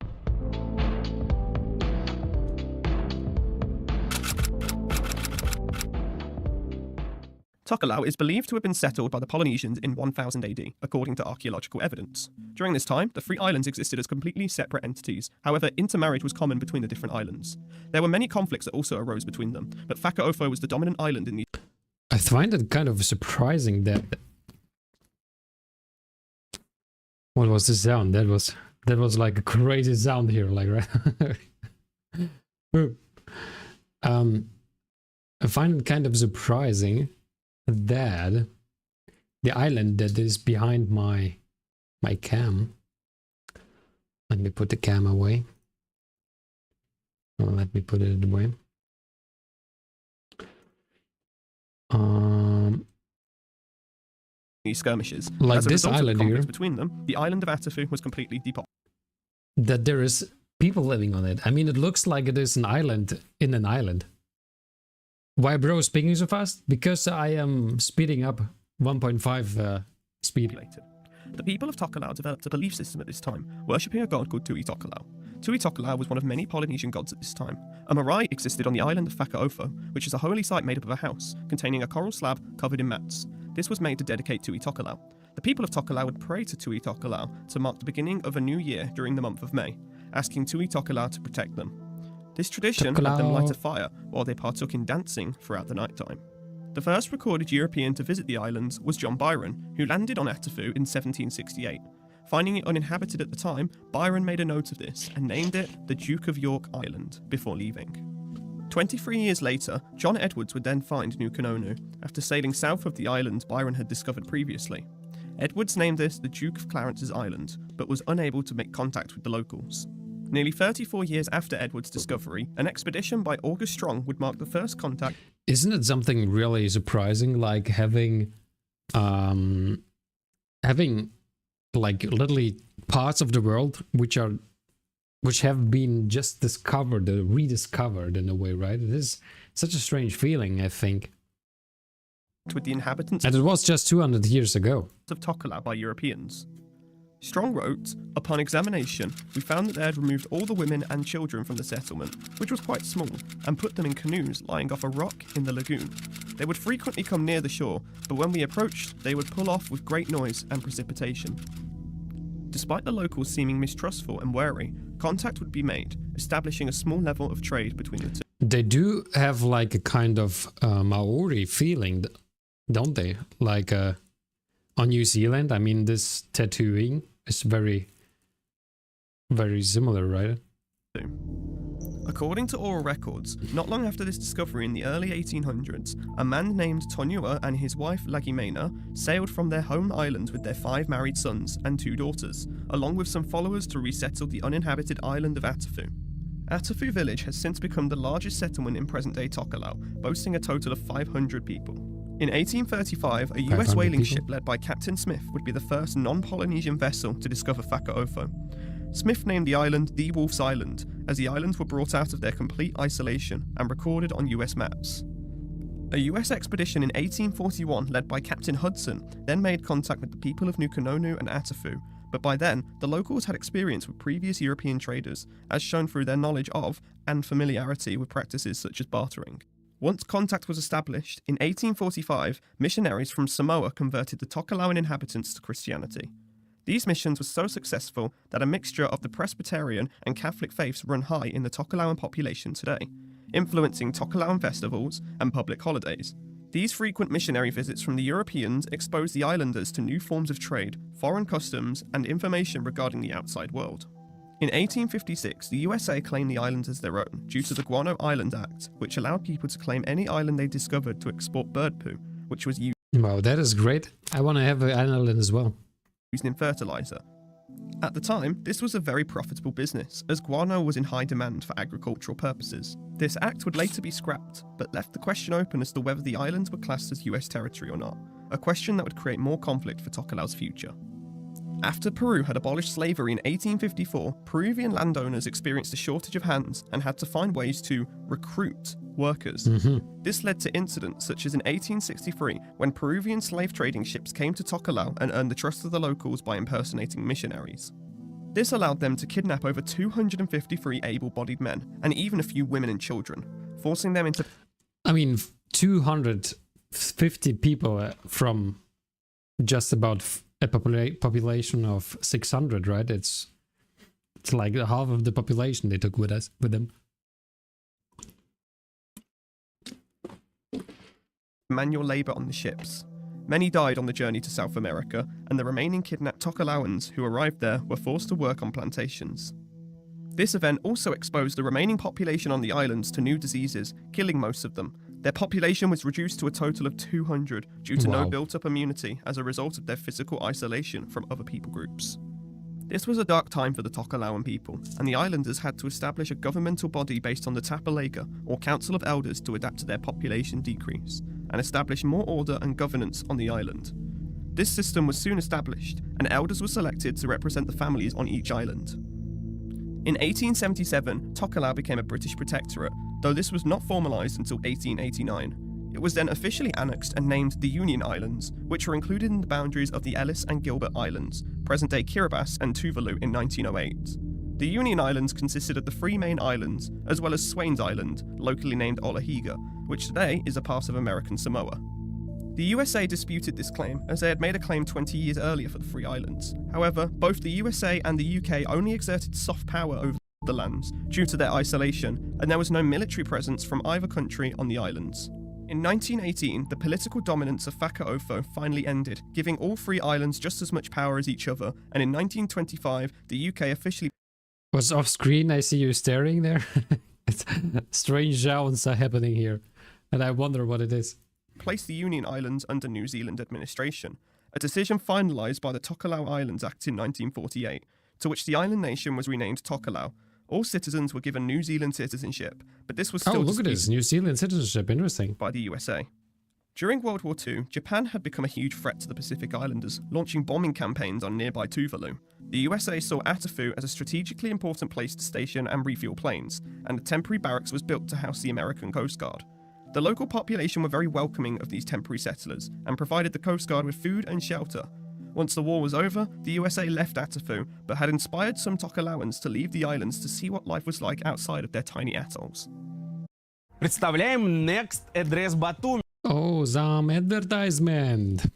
S3: Tokelau is believed to have been settled by the Polynesians in 1000 AD, according to archaeological evidence. During this time, the 3 islands existed as completely separate entities. However, intermarriage was common between the different islands. There were many conflicts that also arose between them, but Fakaofo was the dominant island in the...
S1: I find it kind of surprising that... What was the sound? That was like a crazy sound here, like, right? I find it kind of surprising that the island that is behind my cam, let me put the cam away, or let me put it away.
S3: These skirmishes.
S1: Like
S3: As a
S1: this
S3: result of
S1: island
S3: conflicts
S1: here,
S3: between them, the island of Atafu was completely depopulated.
S1: that there is people living on it. I mean, it looks like it is an island in an island. Why, bro, speaking so fast? Because I am speeding up 1.5 speed.
S3: The people of Tokelau developed a belief system at this time, worshipping a god called Tui Tokelau. Tui Tokelau was one of many Polynesian gods at this time. A marae existed on the island of Fakaofo, which is a holy site made up of a house, containing a coral slab covered in mats. This was made to dedicate Tui Tokelau. The people of Tokelau would pray to Tui Tokelau to mark the beginning of a new year during the month of May, asking Tui Tokelau to protect them. This tradition had them light a fire while they partook in dancing throughout the nighttime. The first recorded European to visit the islands was John Byron, who landed on Atafu in 1768. Finding it uninhabited at the time, Byron made a note of this and named it the Duke of York Island before leaving. 23 years later, John Edwards would then find Nukunonu, after sailing south of the island Byron had discovered previously. Edwards named this the Duke of Clarence's Island, but was unable to make contact with the locals. Nearly 34 years after Edwards' discovery, an expedition by August Strong would mark the first contact.
S1: Isn't it something really surprising, like having like literally parts of the world which have been just discovered, rediscovered in a way, right? It is such a strange feeling, I think.
S3: With the inhabitants,
S1: and it was just 200 years ago.
S3: Of Tokelau by Europeans. Strong wrote, upon examination, we found that they had removed all the women and children from the settlement, which was quite small, and put them in canoes lying off a rock in the lagoon. They would frequently come near the shore, but when we approached, they would pull off with great noise and precipitation. Despite the locals seeming mistrustful and wary, contact would be made, establishing a small level of trade between the two.
S1: They do have like a kind of Maori feeling, don't they? Like on New Zealand, I mean, this tattooing is very, very similar, right?
S3: According to oral records, not long after this discovery in the early 1800s, a man named Tonua and his wife Lagimena sailed from their home island with their 5 married sons and 2 daughters, along with some followers to resettle the uninhabited island of Atafu. Atafu village has since become the largest settlement in present-day Tokelau, boasting a total of 500 people. In 1835, a US whaling ship led by Captain Smith would be the first non-Polynesian vessel to discover Fakaofo. Smith named the island the Wolf's Island, as the islands were brought out of their complete isolation and recorded on US maps. A US expedition in 1841 led by Captain Hudson then made contact with the people of Nukunonu and Atafu, but by then, the locals had experience with previous European traders, as shown through their knowledge of and familiarity with practices such as bartering. Once contact was established, in 1845, missionaries from Samoa converted the Tokelauan inhabitants to Christianity. These missions were so successful that a mixture of the Presbyterian and Catholic faiths run high in the Tokelauan population today. influencing Tokelauan festivals and public holidays. These frequent missionary visits from the Europeans exposed the islanders to new forms of trade, foreign customs, and information regarding the outside world. In 1856, the USA claimed the islands as their own due to the Guano Island Act, which allowed people to claim any island they discovered to export bird poo, which was used
S1: Wow, that is great. I want to have an island as well.
S3: in fertilizer. At the time, this was a very profitable business, as guano was in high demand for agricultural purposes. This act would later be scrapped, but left the question open as to whether the islands were classed as US territory or not, a question that would create more conflict for Tokelau's future. After Peru had abolished slavery in 1854, Peruvian landowners experienced a shortage of hands and had to find ways to recruit workers. This led to incidents such as in 1863, when Peruvian slave trading ships came to Tokelau and earned the trust of the locals by impersonating missionaries. This allowed them to kidnap over 253 able-bodied men, and even a few women and children, forcing them into...
S1: I mean, 250 people from just about a population of 600, right? It's like half of the population they took with them.
S3: Manual labour on the ships. Many died on the journey to South America, and the remaining kidnapped Tokelauans who arrived there were forced to work on plantations. This event also exposed the remaining population on the islands to new diseases, killing most of them. Their population was reduced to a total of 200 due to no built-up immunity as a result of their physical isolation from other people groups. This was a dark time for the Tokelauan people, and the islanders had to establish a governmental body based on the Tapalega, or Council of Elders, to adapt to their population decrease, and establish more order and governance on the island. This system was soon established, and elders were selected to represent the families on each island. In 1877, Tokelau became a British protectorate, though this was not formalised until 1889. It was then officially annexed and named the Union Islands, which were included in the boundaries of the Ellis and Gilbert Islands, present-day Kiribati and Tuvalu in 1908. The Union Islands consisted of the three main islands, as well as Swains Island, locally named Olahiga, which today is a part of American Samoa. The USA disputed this claim, as they had made a claim 20 years earlier for the three islands. However, both the USA and the UK only exerted soft power over the lands due to their isolation, and there was no military presence from either country on the islands. In 1918, the political dominance of Whakaofo finally ended, giving all three islands just as much power as each other, and in 1925, the UK officially...
S1: What's off screen? I see you staring there. Strange sounds are happening here, and I wonder what it is.
S3: placed the Union Islands under New Zealand administration, a decision finalised by the Tokelau Islands Act in 1948, to which the island nation was renamed Tokelau. All citizens were given New Zealand citizenship, but this was still
S1: look at this, New Zealand citizenship, interesting.
S3: By the USA. During World War II, Japan had become a huge threat to the Pacific Islanders, launching bombing campaigns on nearby Tuvalu. The USA saw Atafu as a strategically important place to station and refuel planes, and a temporary barracks was built to house the American Coast Guard. The local population were very welcoming of these temporary settlers, and provided the Coast Guard with food and shelter. Once the war was over, the USA left Atafu, but had inspired some Tokelauans to leave the islands to see what life was like outside of their tiny atolls.
S4: Представляем next address Batumi.
S1: Oh, some advertisement.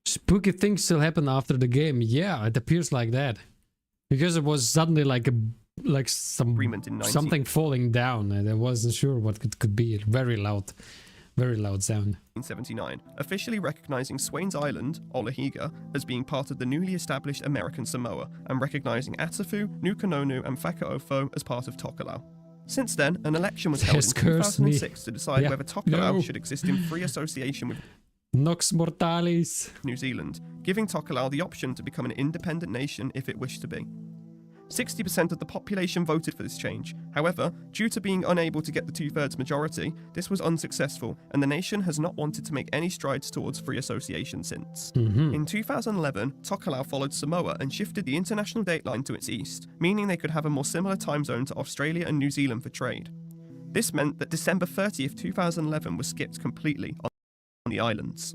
S1: Spooky things still happen after the game. Yeah, it appears like that. Because it was suddenly like something falling down, and I wasn't sure what it could be. Very loud sound.
S3: 1979, officially recognizing Swains Island, Olahiga, as being part of the newly established American Samoa, and recognizing Atafu, Nukunonu, and Whakaofo as part of Tokelau. Since then, an election was held in 2006 to decide whether Tokelau should exist in free association with
S1: Nox Mortalis,
S3: New Zealand, giving Tokelau the option to become an independent nation if it wished to be. 60% of the population voted for this change. However, due to being unable to get the two-thirds majority, this was unsuccessful, and the nation has not wanted to make any strides towards free association since. In 2011, Tokelau followed Samoa and shifted the international dateline to its east, meaning they could have a more similar time zone to Australia and New Zealand for trade. This meant that December 30th, 2011 was skipped completely on the islands.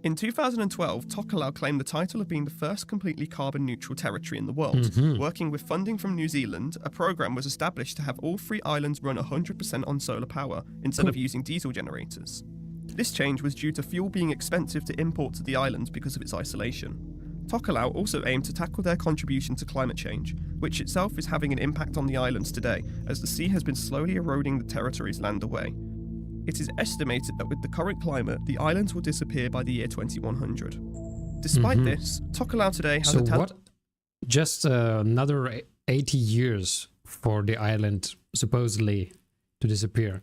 S3: In 2012, Tokelau claimed the title of being the first completely carbon-neutral territory in the world. Working with funding from New Zealand, a program was established to have all three islands run 100% on solar power, instead of using diesel generators. This change was due to fuel being expensive to import to the islands because of its isolation. Tokelau also aim to tackle their contribution to climate change, which itself is having an impact on the islands today, as the sea has been slowly eroding the territory's land away. It is estimated that with the current climate, the islands will disappear by the year 2100. Despite this, Tokelau today has
S1: just another 80 years for the island supposedly to disappear.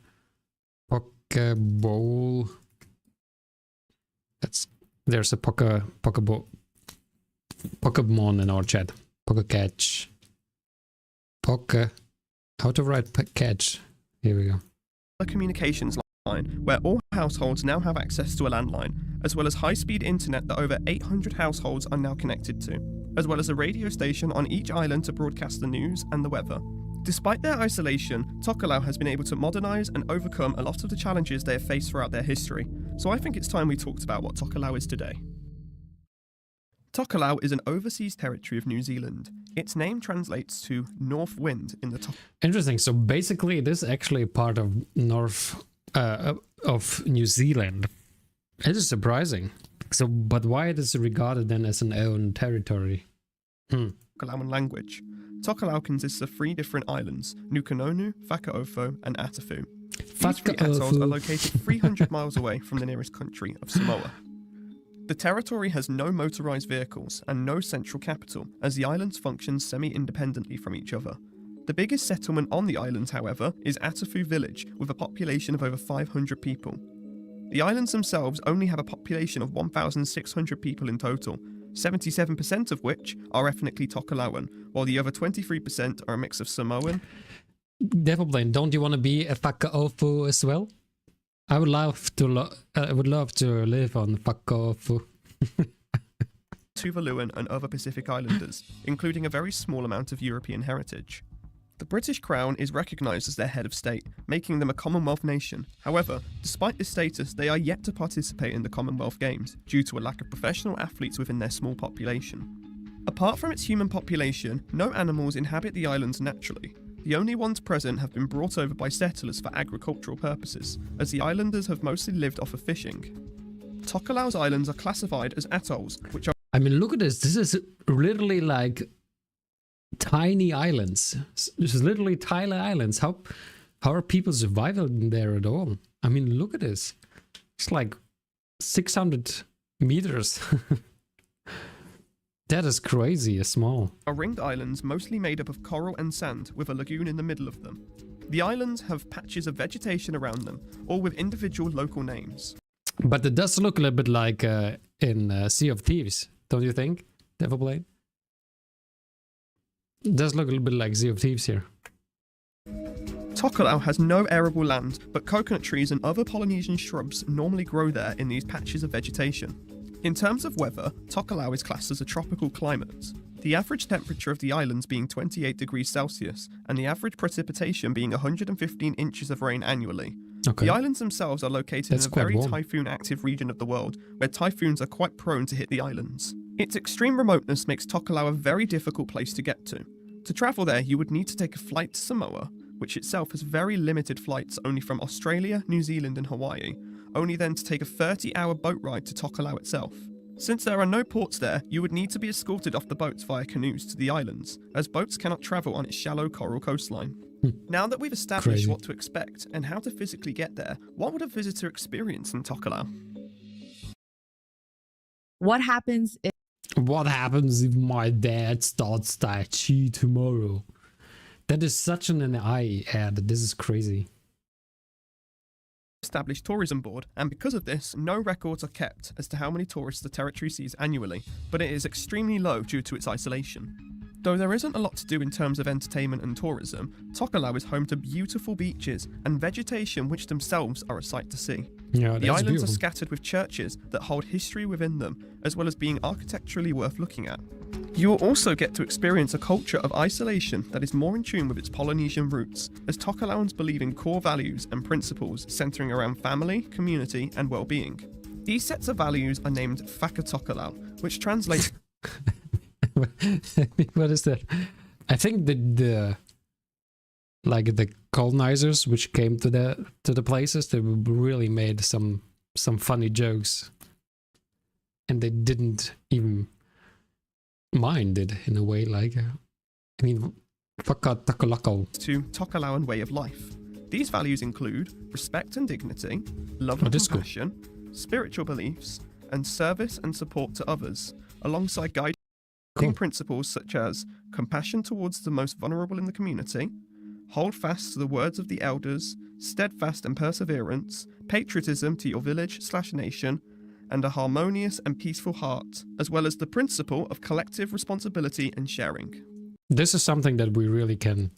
S1: Pokeball. There's a Pokeball. Pokemon in our chat. Pokecatch. How to write catch? Here we go.
S3: A communications line where all households now have access to a landline, as well as high-speed internet that over 800 households are now connected to, as well as a radio station on each island to broadcast the news and the weather. Despite their isolation, Tokelau has been able to modernise and overcome a lot of the challenges they have faced throughout their history, so I think it's time we talked about what Tokelau is today. Tokelau is an overseas territory of New Zealand. Its name translates to North Wind in the
S1: Interesting. So basically, it is actually part of of New Zealand. It is surprising. So, but why it is regarded then as an own territory?
S3: Tokelauan language. Tokelau consists of 3 different islands: Nukunonu, Whakaofo, and Atafu. These 3 atolls are located 300 miles away from the nearest country of Samoa. The territory has no motorised vehicles and no central capital, as the islands function semi-independently from each other. The biggest settlement on the islands, however, is Atafu village, with a population of over 500 people. The islands themselves only have a population of 1,600 people in total, 77% of which are ethnically Tokelauan, while the other 23% are a mix of Samoan.
S1: Devilplane, don't you want to be a Whakaofu as well? I would love to live on Whakaofu.
S3: Tuvaluan and other Pacific Islanders, including a very small amount of European heritage. The British Crown is recognised as their head of state, making them a Commonwealth nation. However, despite this status, they are yet to participate in the Commonwealth Games due to a lack of professional athletes within their small population. Apart from its human population, no animals inhabit the islands naturally. The only ones present have been brought over by settlers for agricultural purposes, as the islanders have mostly lived off of fishing. Tokelau's islands are classified as atolls, which are...
S1: I mean, look at this. This is literally like tiny islands. This is literally tiny islands. How are people surviving there at all? I mean, look at this. It's like 600 meters. That is crazy, small.
S3: Are ringed islands mostly made up of coral and sand, with a lagoon in the middle of them. The islands have patches of vegetation around them, all with individual local names.
S1: But it does look a little bit like in Sea of Thieves, don't you think, Devilplane? It does look a little bit like Sea of Thieves here.
S3: Tokelau has no arable land, but coconut trees and other Polynesian shrubs normally grow there in these patches of vegetation. In terms of weather, Tokelau is classed as a tropical climate. The average temperature of the islands being 28 degrees Celsius, and the average precipitation being 115 inches of rain annually.
S1: Okay.
S3: The islands themselves are located in a very typhoon-active region of the world, where typhoons are quite prone to hit the islands. Its extreme remoteness makes Tokelau a very difficult place to get to. To travel there, you would need to take a flight to Samoa, which itself has very limited flights only from Australia, New Zealand and Hawaii, only then to take a 30-hour boat ride to Tokelau itself. Since there are no ports there, you would need to be escorted off the boats via canoes to the islands, as boats cannot travel on its shallow coral coastline. Now that we've established what to expect and how to physically get there, what would a visitor experience in Tokelau?
S5: What happens
S1: if my dad starts Tai Chi tomorrow? That is such an eye ad. This is crazy.
S3: Established tourism board, and because of this, no records are kept as to how many tourists the territory sees annually, but it is extremely low due to its isolation. Though there isn't a lot to do in terms of entertainment and tourism, Tokelau is home to beautiful beaches and vegetation which themselves are a sight to see.
S1: Yeah,
S3: the islands
S1: beautiful.
S3: are scattered with churches that hold history within them, as well as being architecturally worth looking at. You will also get to experience a culture of isolation that is more in tune with its Polynesian roots, as Tokelauans believe in core values and principles centering around family, community, and well-being. These sets of values are named Whakatokelau, which translates...
S1: What is that? I think the colonizers which came to the places, they really made some funny jokes, and they didn't even mine did in a way. Like, I mean, Takalako.
S3: To Tokelauan way of life. These values include respect and dignity, love and
S1: that's cool.
S3: compassion, spiritual beliefs, and service and support to others, alongside guiding principles such as compassion towards the most vulnerable in the community, hold fast to the words of the elders, steadfast and perseverance, patriotism to your village/nation, and a harmonious and peaceful heart, as well as the principle of collective responsibility and sharing.
S1: This is something that we really can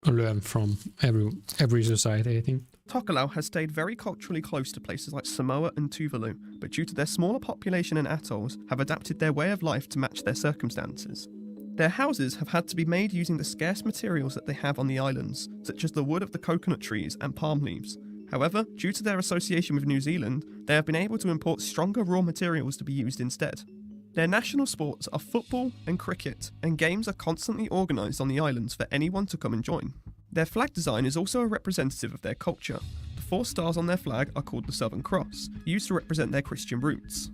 S1: learn from every society, I think.
S3: Tokelau has stayed very culturally close to places like Samoa and Tuvalu, but due to their smaller population and atolls, have adapted their way of life to match their circumstances. Their houses have had to be made using the scarce materials that they have on the islands, such as the wood of the coconut trees and palm leaves. However, due to their association with New Zealand, they have been able to import stronger raw materials to be used instead. Their national sports are football and cricket, and games are constantly organised on the islands for anyone to come and join. Their flag design is also a representative of their culture. The 4 stars on their flag are called the Southern Cross, used to represent their Christian roots.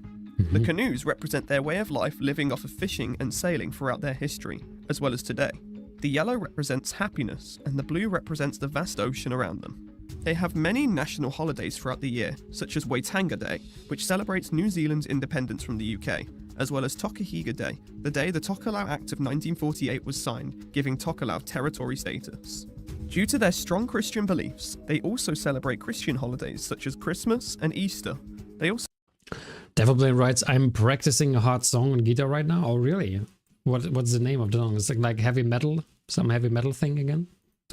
S3: The canoes represent their way of life living off of fishing and sailing throughout their history, as well as today. The yellow represents happiness, and the blue represents the vast ocean around them. They have many national holidays throughout the year, such as Waitangi Day, which celebrates New Zealand's independence from the UK, as well as Tokahiga Day, the day the Tokelau Act of 1948 was signed, giving Tokelau territory status. Due to their strong Christian beliefs, they also celebrate Christian holidays such as Christmas and Easter. They also
S1: Devilblade writes, I'm practicing a hard song on guitar right now. Oh, really? What's the name of the song? It's like heavy metal? Some heavy metal thing again?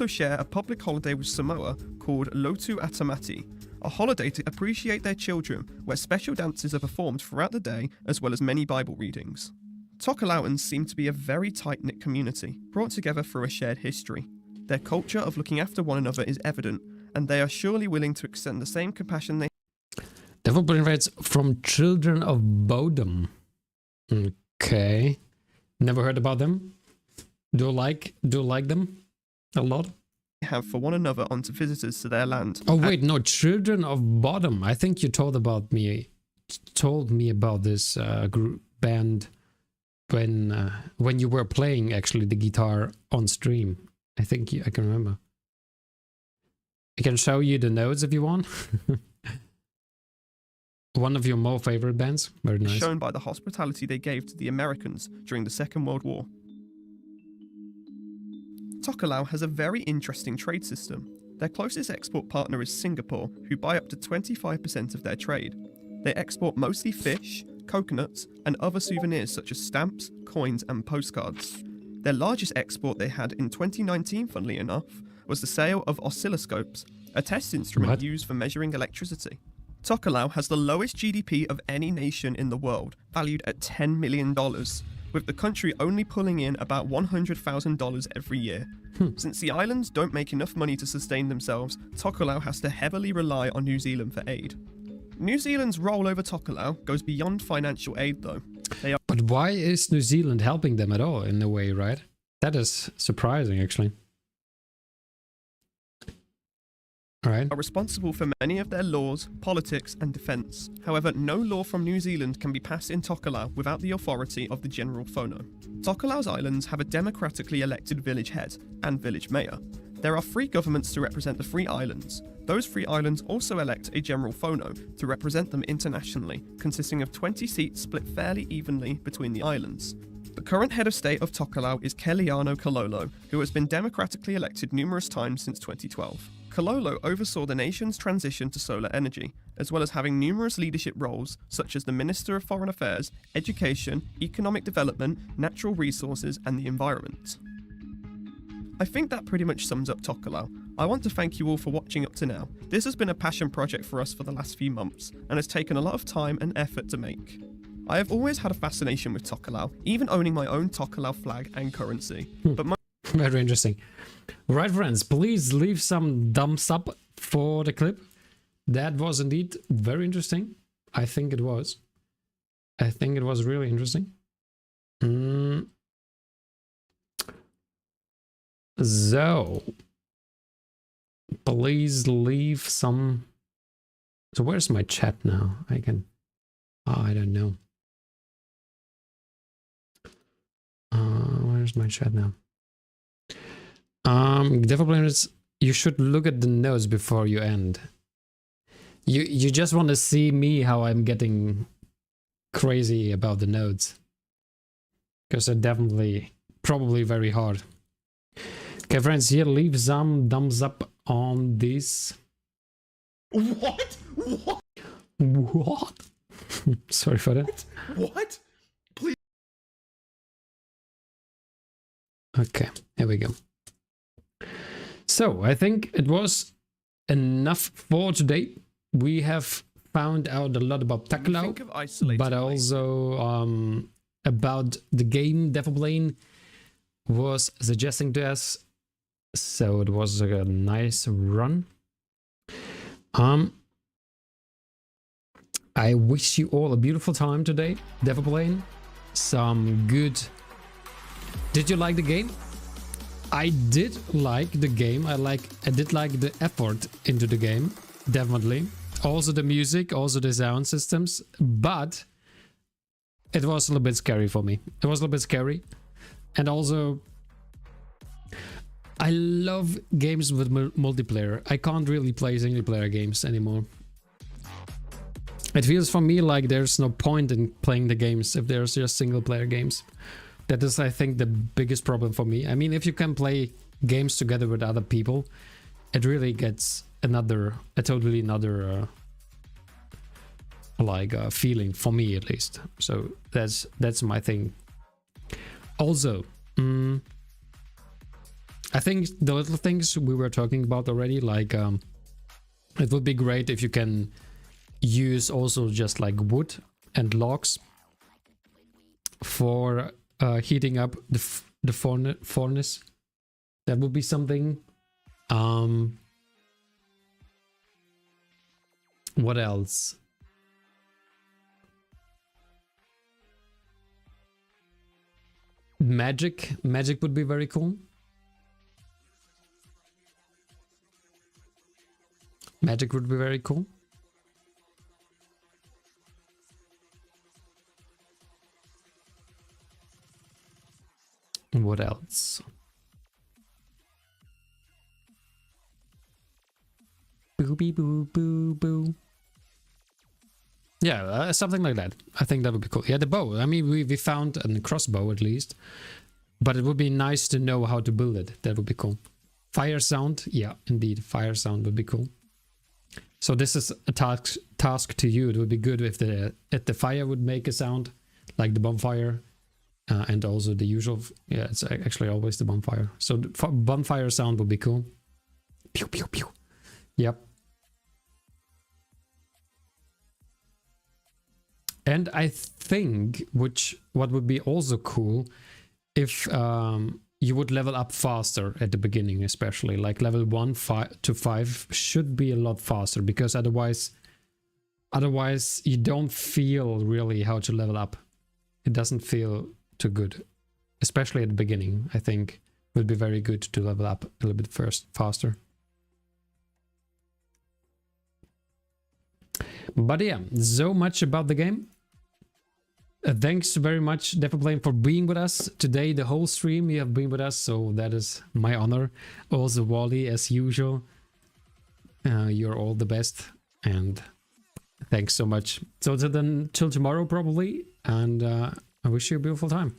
S3: share a public holiday with Samoa called Lotu Atamati, a holiday to appreciate their children, where special dances are performed throughout the day, as well as many Bible readings. Tokelauans seem to be a very tight-knit community, brought together through a shared history. Their culture of looking after one another is evident, and they are surely willing to extend the same compassion they
S1: Devilblade writes, from Children of Bodom. Okay. Never heard about them. Do you like them a lot?
S3: have for one another onto visitors to their land.
S1: Oh wait, no, Children of Bottom. I think you told me about this group band when you were playing actually the guitar on stream. I think I can remember. I can show you the notes if you want. One of your more favorite bands. Very nice.
S3: Shown by the hospitality they gave to the Americans during the Second World War. Tokelau has a very interesting trade system. Their closest export partner is Singapore, who buy up to 25% of their trade. They export mostly fish, coconuts, and other souvenirs such as stamps, coins, and postcards. Their largest export they had in 2019, funnily enough, was the sale of oscilloscopes, a test instrument used for measuring electricity. Tokelau has the lowest GDP of any nation in the world, valued at $10 million, with the country only pulling in about $100,000 every year. Since the islands don't make enough money to sustain themselves, Tokelau has to heavily rely on New Zealand for aid. New Zealand's role over Tokelau goes beyond financial aid though.
S1: But why is New Zealand helping them at all in a way, right? That is surprising actually. Alright.
S3: Are responsible for many of their laws, politics, and defence. However, no law from New Zealand can be passed in Tokelau without the authority of the General Phono. Tokelau's islands have a democratically elected village head and village mayor. There are 3 governments to represent the 3 islands. Those 3 islands also elect a General Phono to represent them internationally, consisting of 20 seats split fairly evenly between the islands. The current head of state of Tokelau is Keliano Kalolo, who has been democratically elected numerous times since 2012. Kalolo oversaw the nation's transition to solar energy, as well as having numerous leadership roles such as the Minister of Foreign Affairs, Education, Economic Development, Natural Resources, and the Environment. I think that pretty much sums up Tokelau. I want to thank you all for watching up to now. This has been a passion project for us for the last few months, and has taken a lot of time and effort to make. I have always had a fascination with Tokelau, even owning my own Tokelau flag and currency. But
S1: very interesting. Right, friends, please leave some thumbs up for the clip. That was indeed very interesting. I think it was. I think it was really interesting. So, please leave some... So where's my chat now? I can... Oh, I don't know. Where's my chat now? Developers, you should look at the notes before you end. You just want to see me how I'm getting crazy about the notes. Because they're definitely, probably very hard. Okay, friends, here, leave some thumbs up on this.
S4: What? What?
S1: What? Sorry for that.
S4: What? Please.
S1: Okay, here we go. So, I think it was enough for today. We have found out a lot about Taklau, but also about the game Devilplane was suggesting to us. So it was a nice run. I wish you all a beautiful time today, Devilplane. Some good... Did you like the game? I did like the game. I did like the effort into the game, definitely. Also the music, also the sound systems, but it was a little bit scary for me. It was a little bit scary. And also, I love games with multiplayer. I can't really play single player games anymore. It feels for me like there's no point in playing the games if there's just single player games. That is, I think, the biggest problem for me. I mean, if you can play games together with other people, it really gets totally another feeling for me, at least. So that's my thing. Also, I think the little things we were talking about already, like it would be great if you can use also just like wood and logs for heating up the furnace. That would be something. What else? Magic would be very cool. Magic would be very cool. What else? Booby boo boo boo. Yeah, something like that. I think that would be cool. Yeah, the bow. I mean, we found a crossbow at least, but it would be nice to know how to build it. That would be cool. Fire sound. Yeah, indeed, fire sound would be cool. So this is a task to you. It would be good if the fire would make a sound like the bonfire. And also the usual, yeah, it's actually always the bonfire. So the bonfire sound would be cool. Pew, pew, pew. Yep. And I think, what would be also cool, if you would level up faster at the beginning, especially. Like level 1 to 5 should be a lot faster, because otherwise you don't feel really how to level up. It doesn't feel too good, especially at the beginning. I think it would be very good to level up a little bit faster. But yeah, so much about the game. Thanks very much, Devilplane, for being with us today. The whole stream you have been with us, so that is my honor. Also, Wally, as usual, you're all the best, and thanks so much. So till tomorrow probably, and I wish you a beautiful time.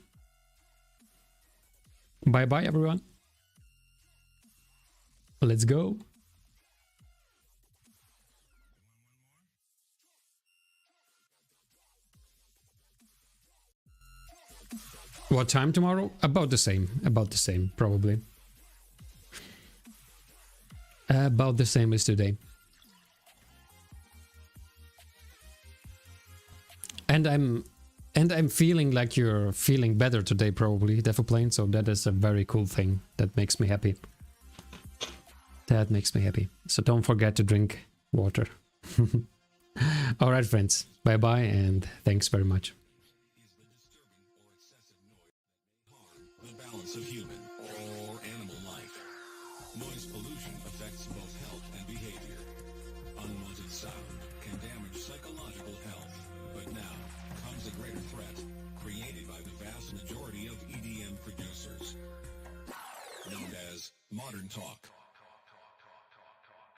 S1: Bye bye, everyone. Let's go. What time tomorrow? About the same, probably. About the same as today. And I'm feeling like you're feeling better today, probably, Devilplane, so that is a very cool thing. That makes me happy. That makes me happy. So don't forget to drink water. Alright, friends. Bye-bye, and thanks very much.
S5: The balance of human or animal life. Noise pollution affects both health and behavior. Unwanted sound can damage psychological health. But now comes a greater threat, created by the vast majority of EDM producers. Modern Talk.